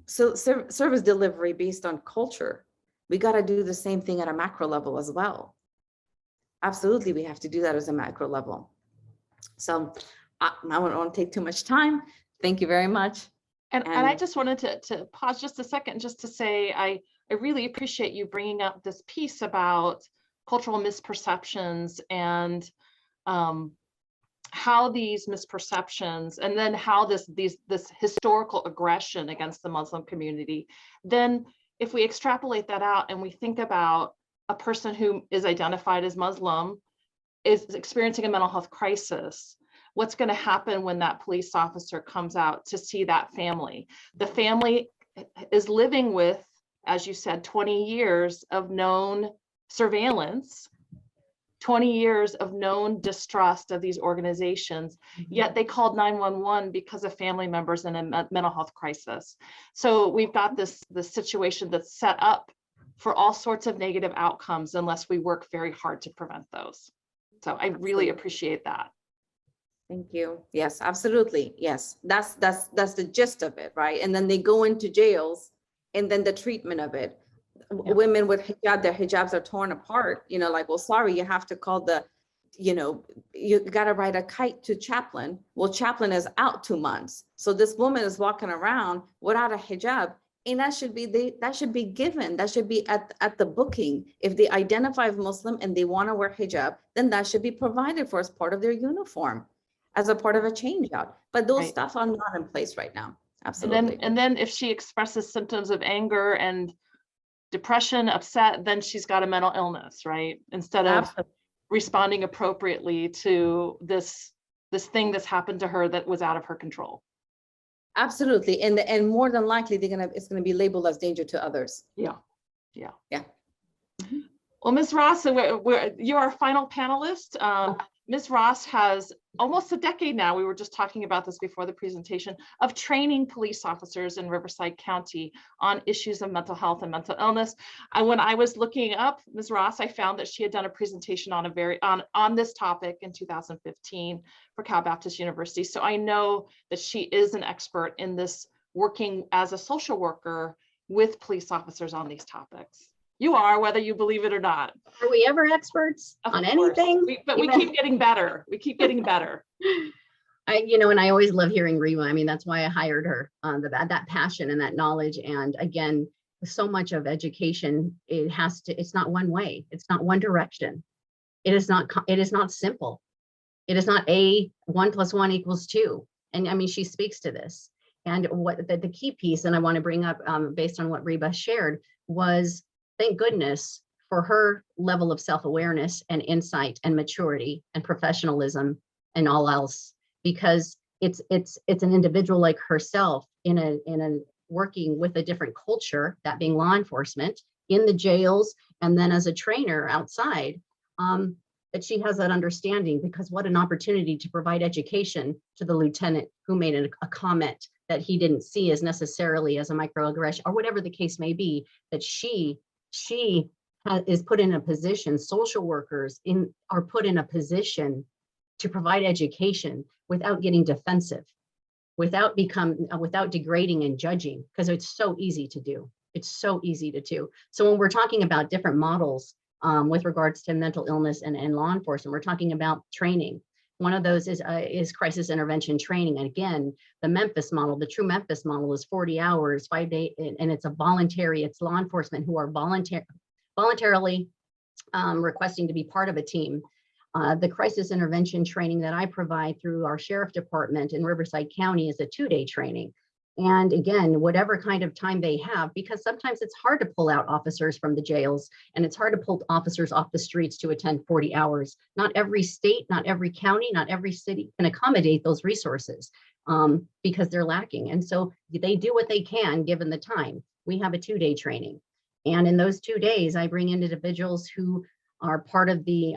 service delivery based on culture. We got to do the same thing at a macro level as well. Absolutely, we have to do that as a macro level. So I don't want to take too much time. Thank you very much. And I just wanted to pause just a second just to say I really appreciate you bringing up this piece about cultural misperceptions and how these misperceptions, and then how this historical aggression against the Muslim community, then if we extrapolate that out and we think about a person who is identified as Muslim is experiencing a mental health crisis, what's going to happen when that police officer comes out to see that family? The family is living with, as you said, 20 years of known surveillance, 20 years of known distrust of these organizations, yet they called 911 because of family members in a mental health crisis. So we've got this situation that's set up for all sorts of negative outcomes unless we work very hard to prevent those. So I really appreciate that. Thank you. Yes, absolutely. Yes, that's the gist of it, right? And then they go into jails, and then the treatment of it. Yeah. Women with hijab, their hijabs are torn apart. You know, like, well, sorry, you have to call the, you know, you got to write a kite to chaplain. Well, chaplain is out 2 months, so this woman is walking around without a hijab, and that should be given. That should be at the booking. If they identify as Muslim and they want to wear hijab, then that should be provided for as part of their uniform, as a part of a change out. But those stuff are not in place right now. Absolutely. And then if she expresses symptoms of anger and depression, upset, then she's got a mental illness, right? Instead of responding appropriately to this thing that's happened to her that was out of her control. Absolutely. And more than likely it's gonna be labeled as danger to others. Yeah. Mm-hmm. Well, Ms. Ross, you're our final panelist. Ms. Ross has almost a decade now, we were just talking about this before the presentation, of training police officers in Riverside County on issues of mental health and mental illness. When I was looking up Ms. Ross, I found that she had done a presentation on this topic in 2015 for Cal Baptist University. So I know that she is an expert in this, working as a social worker with police officers on these topics. You are, whether you believe it or not. Are we ever experts on anything? We keep getting better. We keep getting better. And I always love hearing Riba. I mean, that's why I hired her, that passion and that knowledge. And again, so much of education, it's not one way. It's not one direction. It is not simple. It is not a 1 + 1 = 2. And I mean, she speaks to this. And what the key piece, and I want to bring up based on what Riba shared, was thank goodness for her level of self-awareness and insight and maturity and professionalism and all else, because it's an individual like herself in a working with a different culture, that being law enforcement, in the jails, and then as a trainer outside, that she has that understanding, because what an opportunity to provide education to the lieutenant who made a comment that he didn't see as necessarily as a microaggression or whatever the case may be, that she is put in a position, social workers are put in a position to provide education without getting defensive, without degrading and judging, because it's so easy to do. It's so easy to do. So when we're talking about different models with regards to mental illness and law enforcement, we're talking about training. One of those is crisis intervention training. And again, the Memphis model, the true Memphis model, is 40 hours, 5 days, and it's it's law enforcement who are voluntarily requesting to be part of a team. The crisis intervention training that I provide through our sheriff department in Riverside County is a 2-day training. And again, whatever kind of time they have, because sometimes it's hard to pull out officers from the jails, and it's hard to pull officers off the streets to attend 40 hours. Not every state, not every county, not every city can accommodate those resources because they're lacking. And so they do what they can given the time. We have a 2-day training. And in those 2 days, I bring in individuals who are part of the,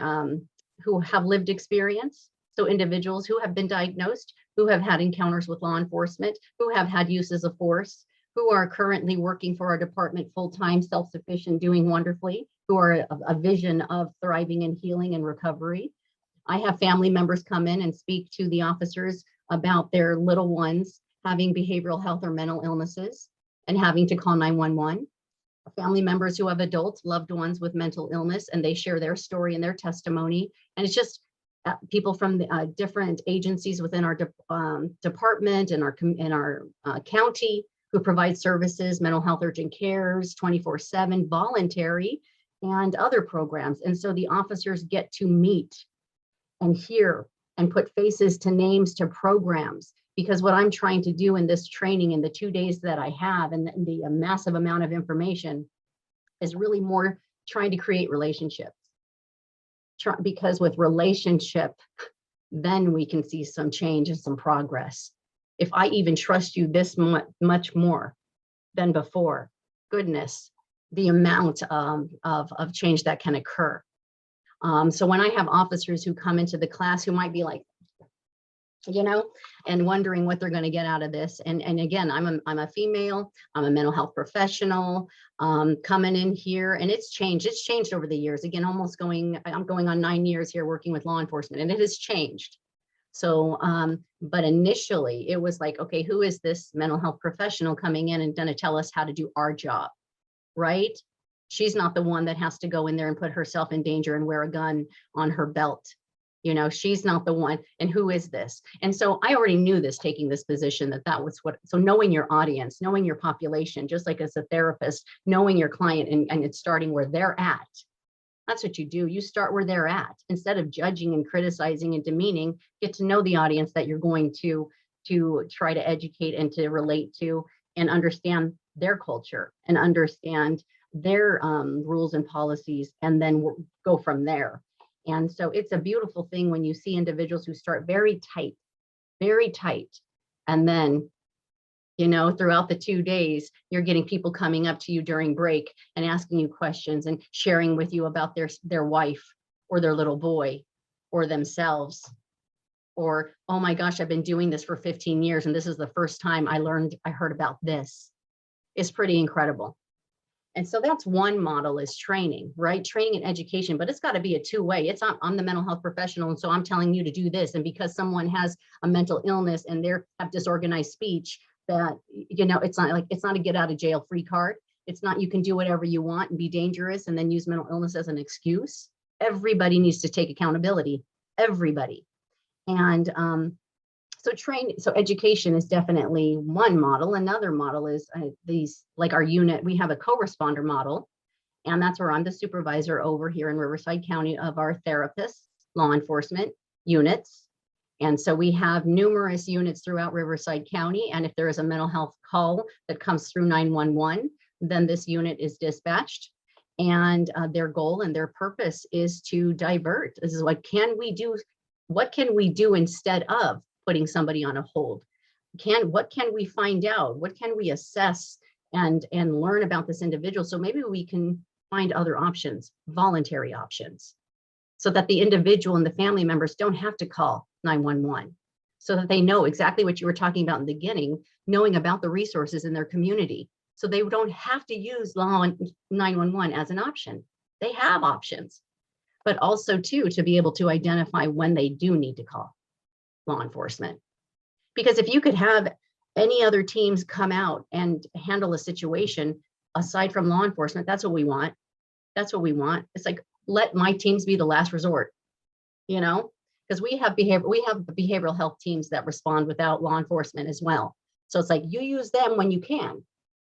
who have lived experience. So individuals who have been diagnosed, who have had encounters with law enforcement, who have had uses of force, who are currently working for our department full-time, self-sufficient, doing wonderfully, who are a vision of thriving and healing and recovery. I have family members come in and speak to the officers about their little ones having behavioral health or mental illnesses and having to call 911. Family members who have adult loved ones with mental illness, and they share their story and their testimony. And it's just people from the, different agencies within our department and our county who provide services, mental health urgent cares, 24/7, voluntary, and other programs. And so the officers get to meet and hear and put faces to names to programs, because what I'm trying to do in this training in the 2 days that I have and the massive amount of information is really more trying to create relationships. Because with relationship, then we can see some change and some progress. If I even trust you this much more than before, goodness, the amount of change that can occur. So when I have officers who come into the class who might be like, you know, and wondering what they're going to get out of this. And again, I'm a female, I'm a mental health professional coming in here, and it's changed over the years. Again, I'm going on 9 years here working with law enforcement, and it has changed. So, but initially it was like, okay, who is this mental health professional coming in and going to tell us how to do our job, right? She's not the one that has to go in there and put herself in danger and wear a gun on her belt. You know, she's not the one. And who is this? And so I already knew this, taking this position, that was what, so knowing your audience, knowing your population, just like as a therapist, knowing your client and it's starting where they're at. That's what you do. You start where they're at. Instead of judging and criticizing and demeaning, get to know the audience that you're going to try to educate and to relate to and understand their culture and understand their rules and policies, and then go from there. And so it's a beautiful thing when you see individuals who start very tight, and then, you know, throughout the 2 days, you're getting people coming up to you during break and asking you questions and sharing with you about their wife or their little boy or themselves, or, oh my gosh, I've been doing this for 15 years and this is the first time I heard about this. It's pretty incredible. And so that's one model, is training, right? Training and education, but it's got to be a two-way. It's not, I'm the mental health professional, and so I'm telling you to do this. And because someone has a mental illness and they have disorganized speech, that, you know, it's not a get out of jail free card. It's not, you can do whatever you want and be dangerous and then use mental illness as an excuse. Everybody needs to take accountability, everybody. And so education is definitely one model. Another model is like our unit, we have a co-responder model, and that's where I'm the supervisor over here in Riverside County of our therapists, law enforcement. units. And so we have numerous units throughout Riverside County. And if there is a mental health call that comes through 911, then this unit is dispatched. And their goal and their purpose is to divert. This is what can we do? What can we do instead of putting somebody on a hold? What can we find out? What can we assess and learn about this individual? So maybe we can find other options, voluntary options, so that the individual and the family members don't have to call 911, so that they know exactly what you were talking about in the beginning, knowing about the resources in their community. So they don't have to use 911 as an option. They have options, but also too, to be able to identify when they do need to call law enforcement. Because if you could have any other teams come out and handle a situation aside from law enforcement, that's what we want. That's what we want. It's like, let my teams be the last resort, you know, because we have behavioral health teams that respond without law enforcement as well. So it's like, you use them when you can.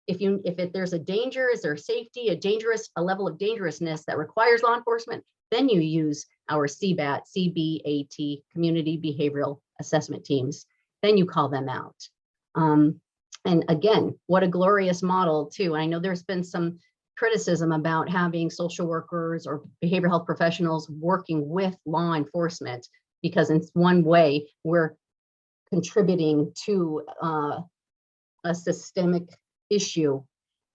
If there's a danger, is there safety, a level of dangerousness that requires law enforcement, then you use our CBAT, CBAT, community behavioral assessment teams. Then you call them out. And again, what a glorious model too. I know there's been some criticism about having social workers or behavioral health professionals working with law enforcement, because in one way we're contributing to a systemic issue.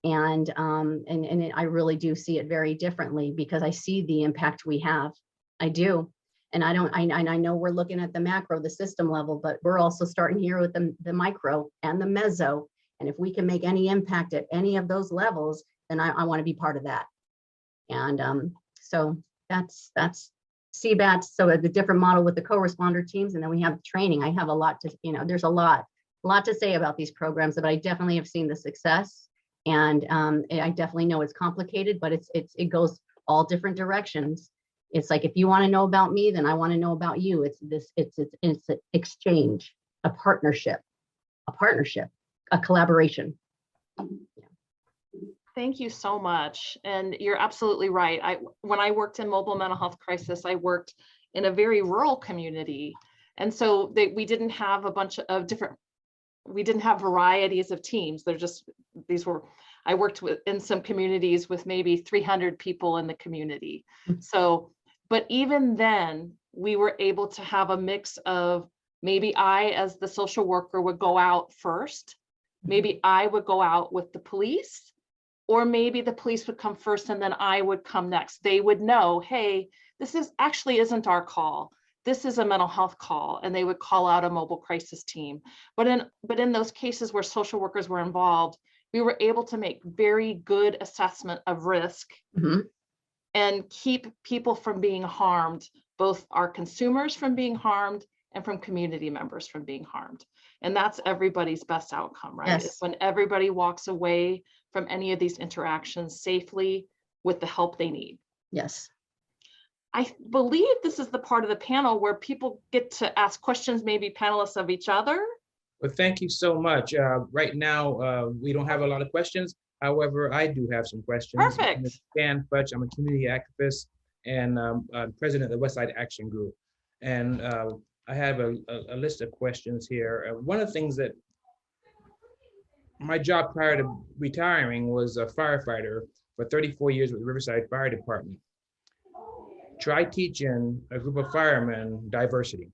And I really do see it very differently, because I see the impact we have. I do. And I know we're looking at the macro, the system level, but we're also starting here with the micro and the meso. And if we can make any impact at any of those levels, then I want to be part of that. And so that's CBAT. So the different model with the co-responder teams, and then we have training. I have a lot to, there's a lot to say about these programs, but I definitely have seen the success. And I definitely know it's complicated, but it goes all different directions. It's like, if you want to know about me, then I want to know about you. It's an exchange, a partnership, a collaboration. Thank you so much. And you're absolutely right. When I worked in mobile mental health crisis, I worked in a very rural community. And so we didn't have a bunch of we didn't have varieties of teams. I worked in some communities with maybe 300 people in the community. So, but even then we were able to have a mix of, maybe I, as the social worker, would go out first. Maybe I would go out with the police, or maybe the police would come first and then I would come next. They would know, hey, this isn't our call. This is a mental health call, and they would call out a mobile crisis team. But in those cases where social workers were involved, we were able to make very good assessment of risk and keep people from being harmed, both our consumers from being harmed and from community members from being harmed. And that's everybody's best outcome, right? Yes. It's when everybody walks away from any of these interactions safely with the help they need. Yes. I believe this is the part of the panel where people get to ask questions, maybe panelists of each other. Well, thank you so much. Right now, we don't have a lot of questions. However, I do have some questions. Perfect. Dan Futch, I'm a community activist and president of the Westside Action Group. And I have a list of questions here. One of the things that my job prior to retiring was a firefighter for 34 years with the Riverside Fire Department. Try teaching a group of firemen diversity.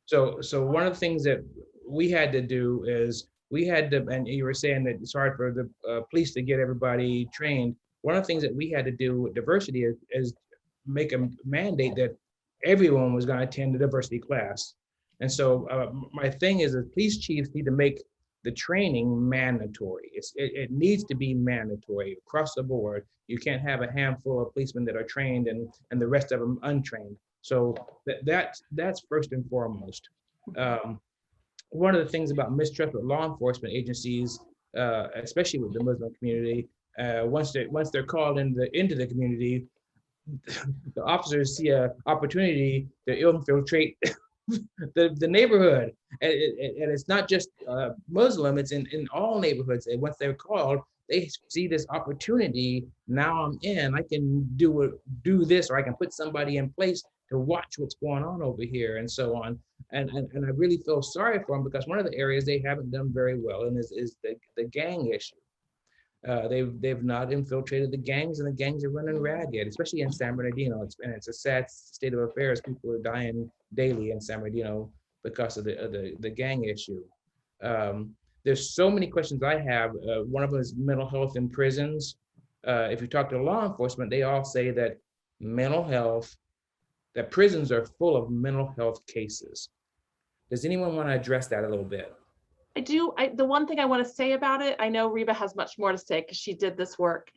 So one of the things that we had to do is and you were saying that it's hard for the police to get everybody trained. One of the things that we had to do with diversity is make a mandate that everyone was going to attend the diversity class. And so my thing is that police chiefs need to make the training mandatory. It needs to be mandatory across the board. You can't have a handful of policemen that are trained and the rest of them untrained. So that's first and foremost. One of the things about mistrust with law enforcement agencies, especially with the Muslim community, once they're called into the community, the officers see an opportunity to infiltrate the neighborhood, and it's not just Muslim, it's in all neighborhoods. And once they're called, they see this opportunity. Now I can do this, or I can put somebody in place to watch what's going on over here and so on. And I really feel sorry for them because one of the areas they haven't done very well in is the gang issue. They've not infiltrated the gangs, and the gangs are running ragged, especially in San Bernardino. It's a sad state of affairs. People are dying daily in San Bernardino because of the gang issue. There's so many questions I have. One of them is mental health in prisons. If you talk to law enforcement, they all say that that prisons are full of mental health cases. Does anyone want to address that a little bit? I do. The one thing I want to say about it, I know Riba has much more to say because she did this work.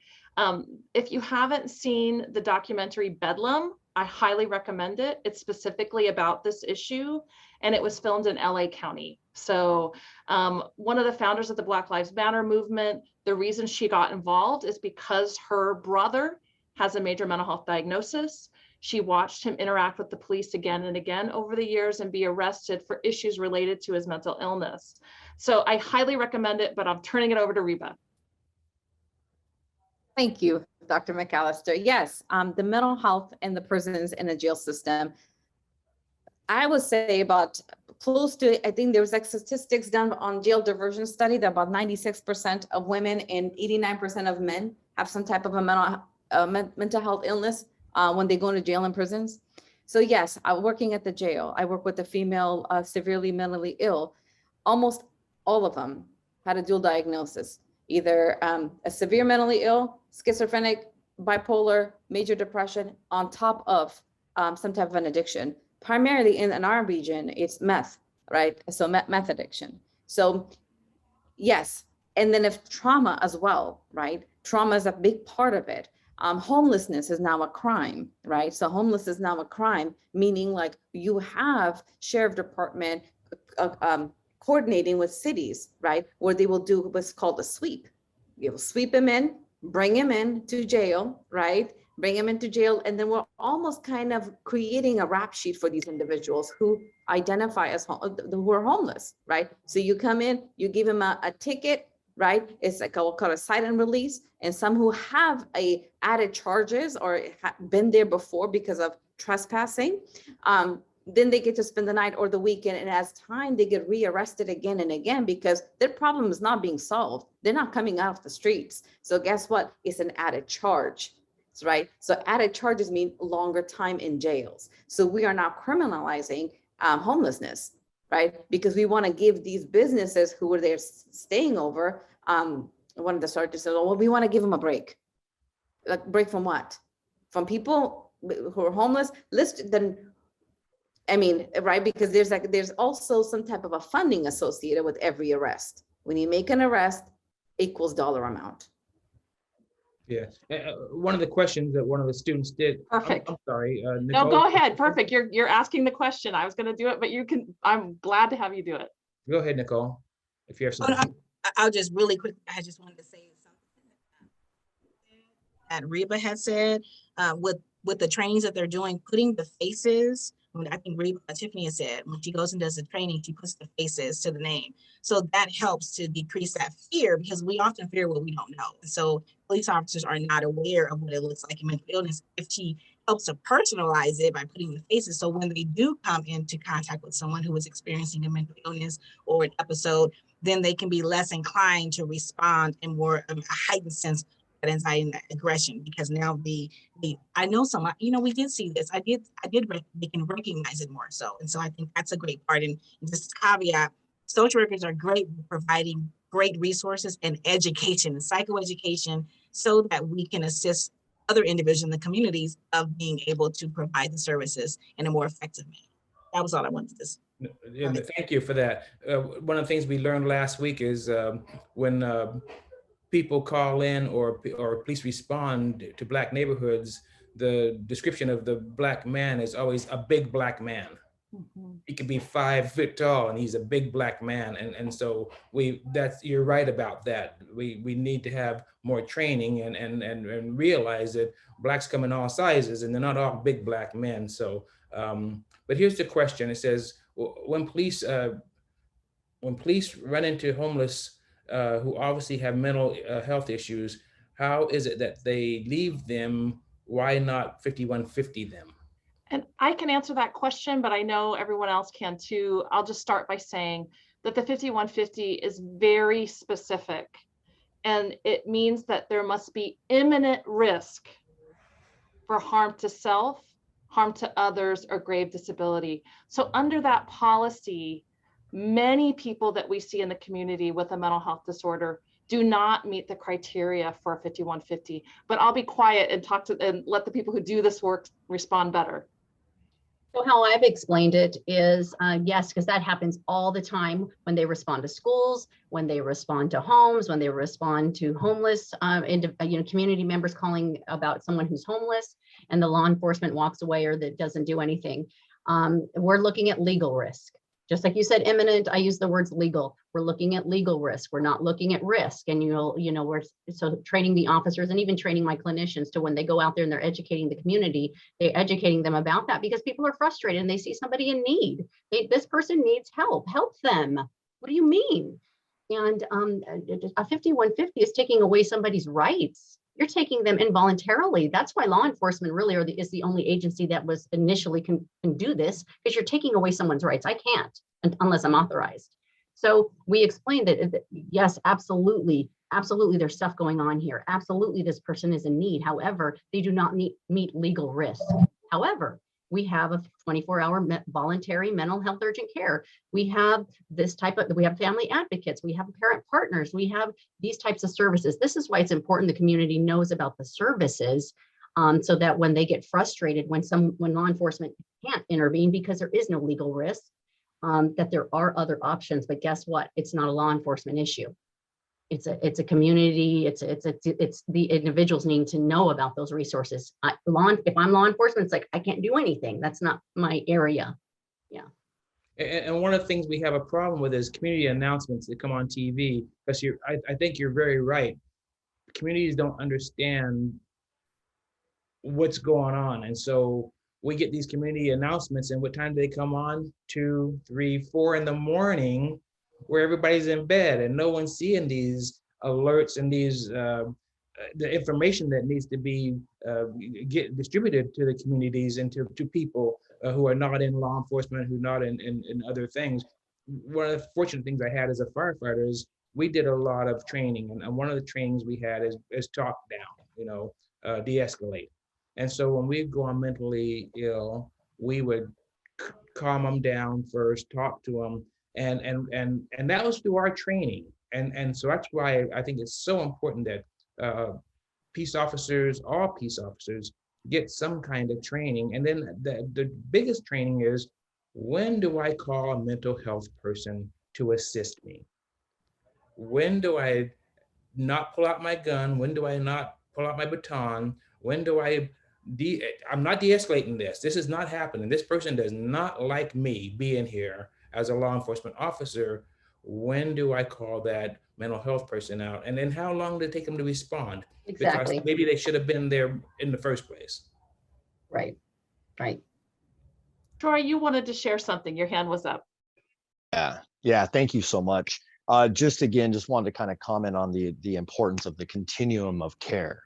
If you haven't seen the documentary Bedlam, I highly recommend it. It's specifically about this issue, and it was filmed in LA County. So one of the founders of the Black Lives Matter movement, the reason she got involved is because her brother has a major mental health diagnosis. She watched him interact with the police again and again over the years and be arrested for issues related to his mental illness. So I highly recommend it, but I'm turning it over to Riba. Thank you, Dr. McAllister. Yes, the mental health in the prisons and the jail system. I would say about close to, I think there was like statistics done on jail diversion study that about 96% of women and 89% of men have some type of a mental health illness when they go to jail and prisons. So yes, I'm working at the jail. I work with the female severely mentally ill. Almost all of them had a dual diagnosis, either a severe mentally ill, schizophrenic, bipolar, major depression, on top of some type of an addiction. Primarily in our region, it's meth, right? So meth addiction. So yes, and then if trauma as well, right? Trauma is a big part of it. Homelessness is now a crime, right? So homeless is now a crime, meaning like you have sheriff department coordinating with cities, right? Where they will do what's called a sweep. You will sweep them in, bring him in to jail, right? Bring him into jail. And then we're almost kind of creating a rap sheet for these individuals who identify as who are homeless, right? So you come in, you give him a ticket, right? It's like we'll call a cite and release. And some who have added charges or been there before because of trespassing, then they get to spend the night or the weekend. And as time, they get rearrested again and again because their problem is not being solved. They're not coming off the streets. So guess what? It's an added charge, right? So added charges mean longer time in jails. So we are now criminalizing homelessness, right? Because we want to give these businesses who are there staying over, one of the sergeants said, well, we want to give them a break. Like break from what? From people who are homeless? Right? Because there's also some type of a funding associated with every arrest. When you make an arrest, equals dollar amount. Yeah. One of the questions that one of the students did. Perfect. I'm sorry. No, Nicole, go ahead. Perfect. You're asking the question. I was going to do it, but you can. I'm glad to have you do it. Go ahead, Nicole. If you have something. I'll just really quick. I just wanted to say something that Riba had said with the trainings that they're doing, putting the faces. I think Tiffany has said when she goes and does the training, she puts the faces to the name. So that helps to decrease that fear because we often fear what we don't know. And so police officers are not aware of what it looks like in mental illness. If she helps to personalize it by putting the faces, so when they do come into contact with someone who is experiencing a mental illness or an episode, then they can be less inclined to respond in more a heightened sense of anxiety and aggression, because now I know someone, we did see this. They can recognize it more so. And so I think that's a great part. And just caveat, social workers are great with providing great resources and education and psychoeducation so that we can assist other individuals in the communities of being able to provide the services in a more effective manner. That was all I wanted to say. Thank you for that. One of the things we learned last week is when people call in or police respond to Black neighborhoods, the description of the Black man is always a big Black man. Mm-hmm. He could be 5 foot tall and he's a big Black man. And so you're right about that. We need to have more training and realize that Blacks come in all sizes and they're not all big Black men. So, but here's the question. It says, when police run into homeless who obviously have mental health issues, how is it that they leave them? Why not 5150 them? And I can answer that question, but I know everyone else can too. I'll just start by saying that the 5150 is very specific, and it means that there must be imminent risk for harm to self, harm to others, or grave disability. So under that policy, many people that we see in the community with a mental health disorder do not meet the criteria for a 5150. But I'll be quiet and talk to and let the people who do this work respond better. So how I've explained it is, yes, because that happens all the time when they respond to schools, when they respond to homes, when they respond to homeless, community members calling about someone who's homeless, and the law enforcement walks away or that doesn't do anything. We're looking at legal risk. Just like you said, imminent, I use the words legal. We're looking at legal risk. We're not looking at risk. And we're so training the officers and even training my clinicians to when they go out there and they're educating the community, they're educating them about that because people are frustrated and they see somebody in need. This person needs help. Help them. What do you mean? And a 5150 is taking away somebody's rights. You're taking them involuntarily. That's why law enforcement really is the only agency that was initially can do this, because you're taking away someone's rights. I can't unless I'm authorized. So we explained that, yes, absolutely, there's stuff going on here. Absolutely, this person is in need. However, they do not meet legal risk. However, we have a 24-hour voluntary mental health urgent care. We have we have family advocates, we have parent partners, we have these types of services. This is why it's important the community knows about the services, so that when they get frustrated, when law enforcement can't intervene because there is no legal risk, that there are other options. But guess what? It's not a law enforcement issue. It's a community. It's the individuals need to know about those resources. If I'm law enforcement, it's like I can't do anything. That's not my area. Yeah. And one of the things we have a problem with is community announcements that come on TV. Because I think you're very right. Communities don't understand what's going on, and so we get these community announcements. And what time do they come on? 2, 3, 4 in the morning, where everybody's in bed and no one's seeing these alerts and these the information that needs to be get distributed to the communities and to people who are not in law enforcement, who are not in other things. One of the fortunate things I had as a firefighter is we did a lot of training, and one of the trainings we had is talk down, de-escalate. And so when we go on mentally ill, we would calm them down first, talk to them, and that was through our training. And so that's why I think it's so important that all peace officers get some kind of training. And then the biggest training is, when do I call a mental health person to assist me? When do I not pull out my gun? When do I not pull out my baton? When do I'm not de-escalating this. This is not happening. This person does not like me being here as a law enforcement officer. When do I call that mental health person out? And then how long did it take them to respond? Exactly. Because maybe they should have been there in the first place. Right. Troy, you wanted to share something. Your hand was up. Yeah. Thank you so much. Just wanted to kind of comment on the importance of the continuum of care,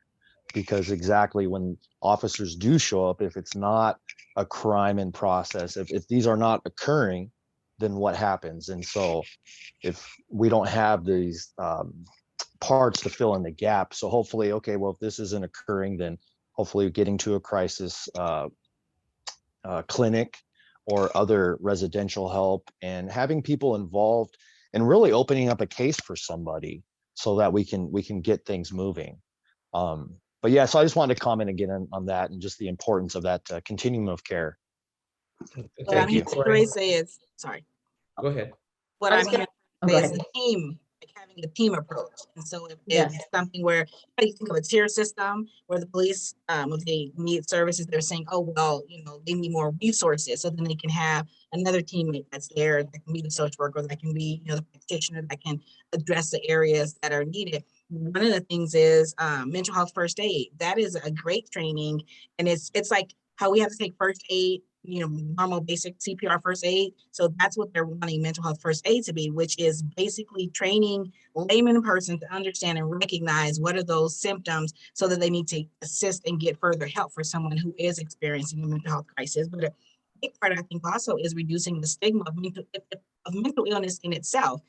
because exactly when officers do show up, if it's not a crime in process, if these are not occurring, then what happens? And so if we don't have these parts to fill in the gap, so hopefully, okay, well, if this isn't occurring, then hopefully getting to a crisis clinic or other residential help, and having people involved and really opening up a case for somebody so that we can get things moving. But yeah, so I just wanted to comment again on that and just the importance of that continuum of care. What I'm hearing Troy say is, sorry. Go ahead. What I'm hearing is a team, like having a team approach. And so if it's something where, how do you think of a tier system where the police, if they need services, they're saying, oh, well, they need more resources. So then they can have another teammate that's there that can be the social worker, that can be, the practitioner that can address the areas that are needed. One of the things is mental health first aid. That is a great training. And it's like how we have to take first aid normal basic CPR first aid. So that's what they're wanting mental health first aid to be, which is basically training layman person to understand and recognize what are those symptoms so that they need to assist and get further help for someone who is experiencing a mental health crisis. But a big part, I think, also is reducing the stigma of mental illness in itself.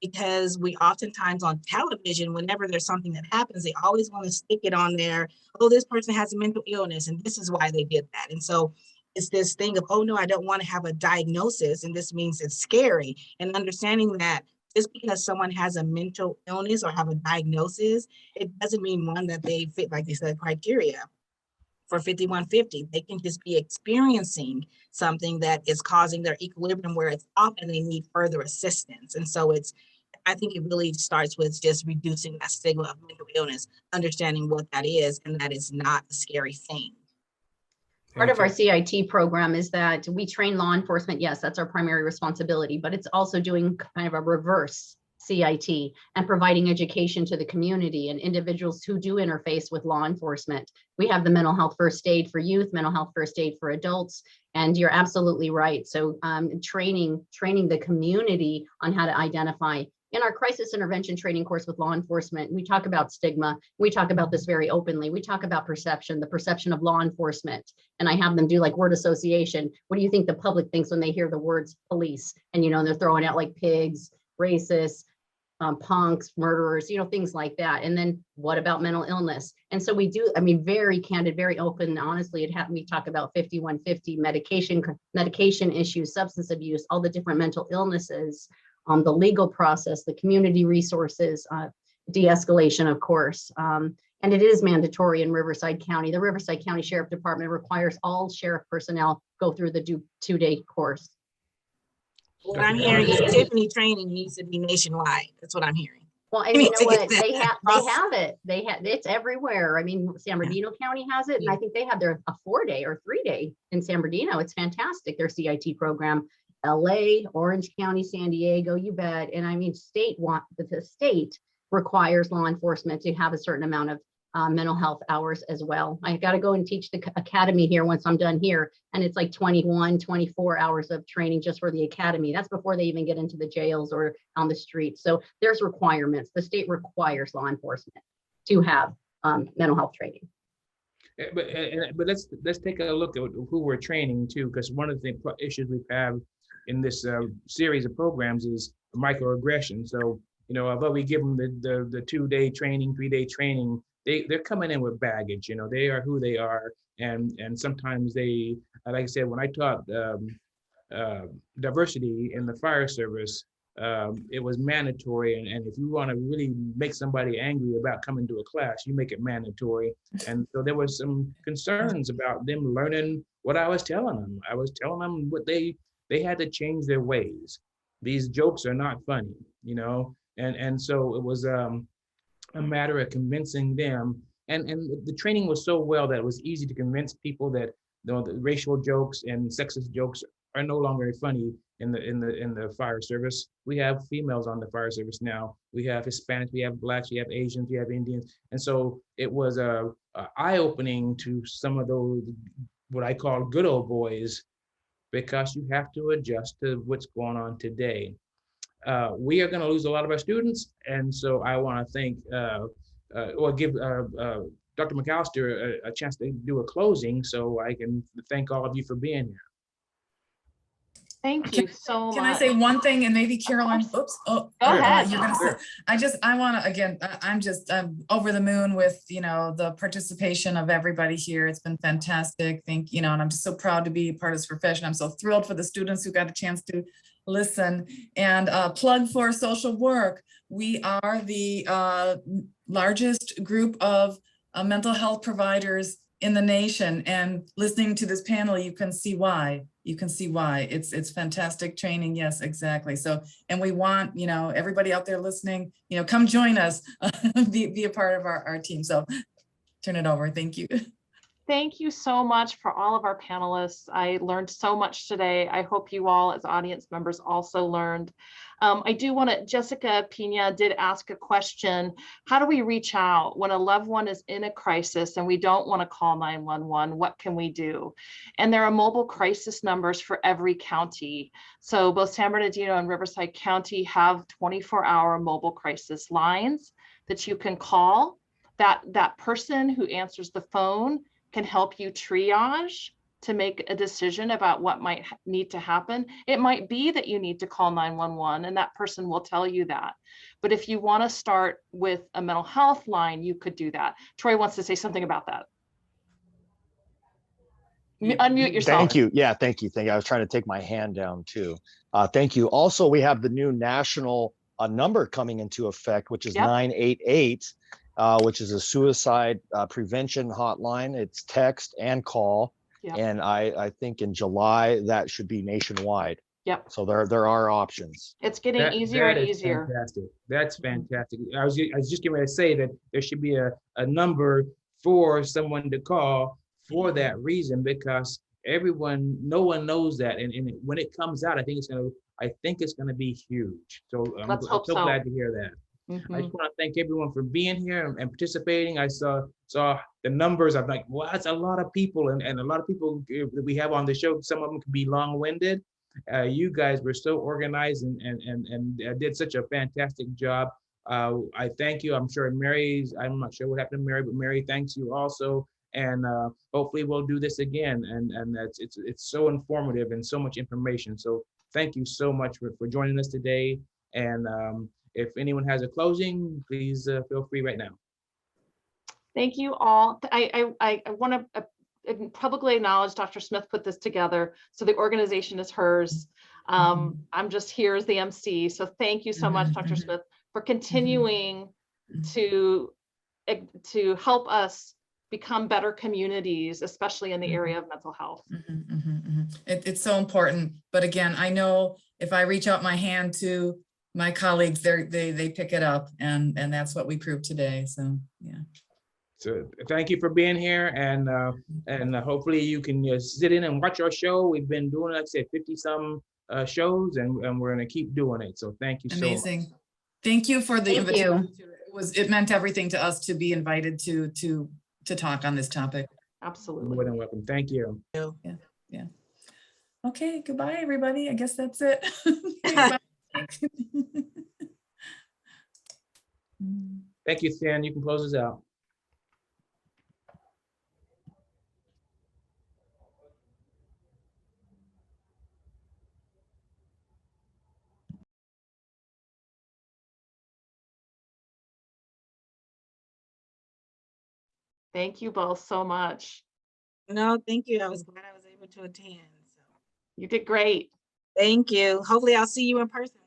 Because we oftentimes on television, whenever there's something that happens, they always want to stick it on there. Oh, this person has a mental illness and this is why they did that. And so it's this thing of, oh no, I don't want to have a diagnosis. And this means it's scary. And understanding that just because someone has a mental illness or have a diagnosis, it doesn't mean one that they fit, like they said, criteria for 5150. They can just be experiencing something that is causing their equilibrium where it's off and they need further assistance. And so I think it really starts with just reducing that stigma of mental illness, understanding what that is, and that is not a scary thing. Part of our CIT program is that we train law enforcement. Yes, that's our primary responsibility, but it's also doing kind of a reverse CIT and providing education to the community and individuals who do interface with law enforcement. We have the mental health first aid for youth, mental health first aid for adults, and you're absolutely right. So training the community on how to identify. In our crisis intervention training course with law enforcement, we talk about stigma. We talk about this very openly. We talk about perception, the perception of law enforcement. And I have them do like word association. What do you think the public thinks when they hear the words police? And, they're throwing out like pigs, racists, punks, murderers, things like that. And then what about mental illness? And so we do, very candid, very open. Honestly, we talk about 5150 medication issues, substance abuse, all the different mental illnesses, the legal process, the community resources, de-escalation, of course. And it is mandatory in Riverside County. The Riverside County Sheriff Department requires all sheriff personnel go through the two-day course. What I'm hearing is Tiffany training needs to be nationwide. That's what I'm hearing. Well, and you know what? They have it. It's everywhere. San Bernardino County has it, and I think they have a 4-day or 3-day in San Bernardino. It's fantastic, their CIT program. LA, Orange County, San Diego, you bet. And the state requires law enforcement to have a certain amount of mental health hours as well. I got to go and teach the academy here once I'm done here. And it's like 21, 24 hours of training just for the academy. That's before they even get into the jails or on the streets. So there's requirements. The state requires law enforcement to have mental health training. But let's take a look at who we're training too, because one of the issues we have in this series of programs is microaggression. So, although we give them the 2-day training, 3-day training, they're coming in with baggage. They are who they are, and sometimes they, like I said, when I taught diversity in the fire service, it was mandatory, and if you want to really make somebody angry about coming to a class, you make it mandatory. And so there was some concerns about them learning what I was telling them. I was telling them what they had to change their ways. These jokes are not funny, and so it was a matter of convincing them. And the training was so well that it was easy to convince people that the racial jokes and sexist jokes are no longer funny in the fire service. We have females on the fire service now. We have Hispanics, we have Blacks, we have Asians, we have Indians. And so it was a eye-opening to some of those, what I call good old boys, because you have to adjust to what's going on today. We are going to lose a lot of our students, and so I want to thank or give Dr. McAllister a chance to do a closing, so I can thank all of you for being here. Thank you so much. Can I say one thing, and maybe Carolyn? Oops. Oh, go ahead. You're gonna say, I want to again. I'm over the moon with the participation of everybody here. It's been fantastic. And I'm just so proud to be part of this profession. I'm so thrilled for the students who got a chance to listen. And plug for social work. We are the largest group of mental health providers in the nation, and listening to this panel, you can see why. It's fantastic training. Yes, exactly. So, and we want, everybody out there listening, come join us, be a part of our team. So turn it over. Thank you. thank you so much for all of our panelists. I learned so much today. I hope you all as audience members also learned. I do want to, Jessica Pina did ask a question. How do we reach out when a loved one is in a crisis and we don't want to call 911? What can we do? And there are mobile crisis numbers for every county. So both San Bernardino and Riverside County have 24-hour mobile crisis lines that you can call. That person who answers the phone can help you triage to make a decision about what might need to happen. It might be that you need to call 911 and that person will tell you that. But if you want to start with a mental health line, you could do that. Troy wants to say something about that. Unmute yourself. Thank you. Yeah, thank you. Thank you. I was trying to take my hand down too. Thank you. Also, we have the new national number coming into effect, which is 988, which is a suicide prevention hotline. It's text and call. Yep. And I think in July that should be nationwide. Yep. So there are options. It's getting easier and easier. Fantastic. That's fantastic. I was just getting ready to say that there should be a number for someone to call for that reason, because no one knows that, and when it comes out, I think it's gonna be huge. So I'm so glad to hear that. Mm-hmm. I just want to thank everyone for being here and participating. I saw the numbers. I'm like, wow, that's a lot of people, and a lot of people that we have on the show. Some of them can be long-winded. You guys were so organized and did such a fantastic job. I thank you. I'm not sure what happened to Mary, but Mary thanks you also. And hopefully we'll do this again. And it's so informative and so much information. So thank you so much for joining us today. And if anyone has a closing, please feel free right now. Thank you all. I want to publicly acknowledge Dr. Smith put this together. So the organization is hers. I'm just here as the MC. So thank you so much, Dr. Smith, for continuing to help us become better communities, especially in the area of mental health. It's so important. But again, I know if I reach out my hand to my colleagues, they pick it up, and that's what we proved today. So yeah. So thank you for being here, and hopefully you can sit in and watch our show. We've been doing, like I said, 50-some shows, and we're going to keep doing it. So thank you so much. Amazing. Thank you for the invitation. It meant everything to us to be invited to talk on this topic. Absolutely. More than welcome. Thank you. Yeah. Okay. Goodbye, everybody. I guess that's it. Thank you, Stan. You can close us out. Thank you both so much. No, thank you. I was glad I was able to attend. So. You did great. Thank you. Hopefully I'll see you in person.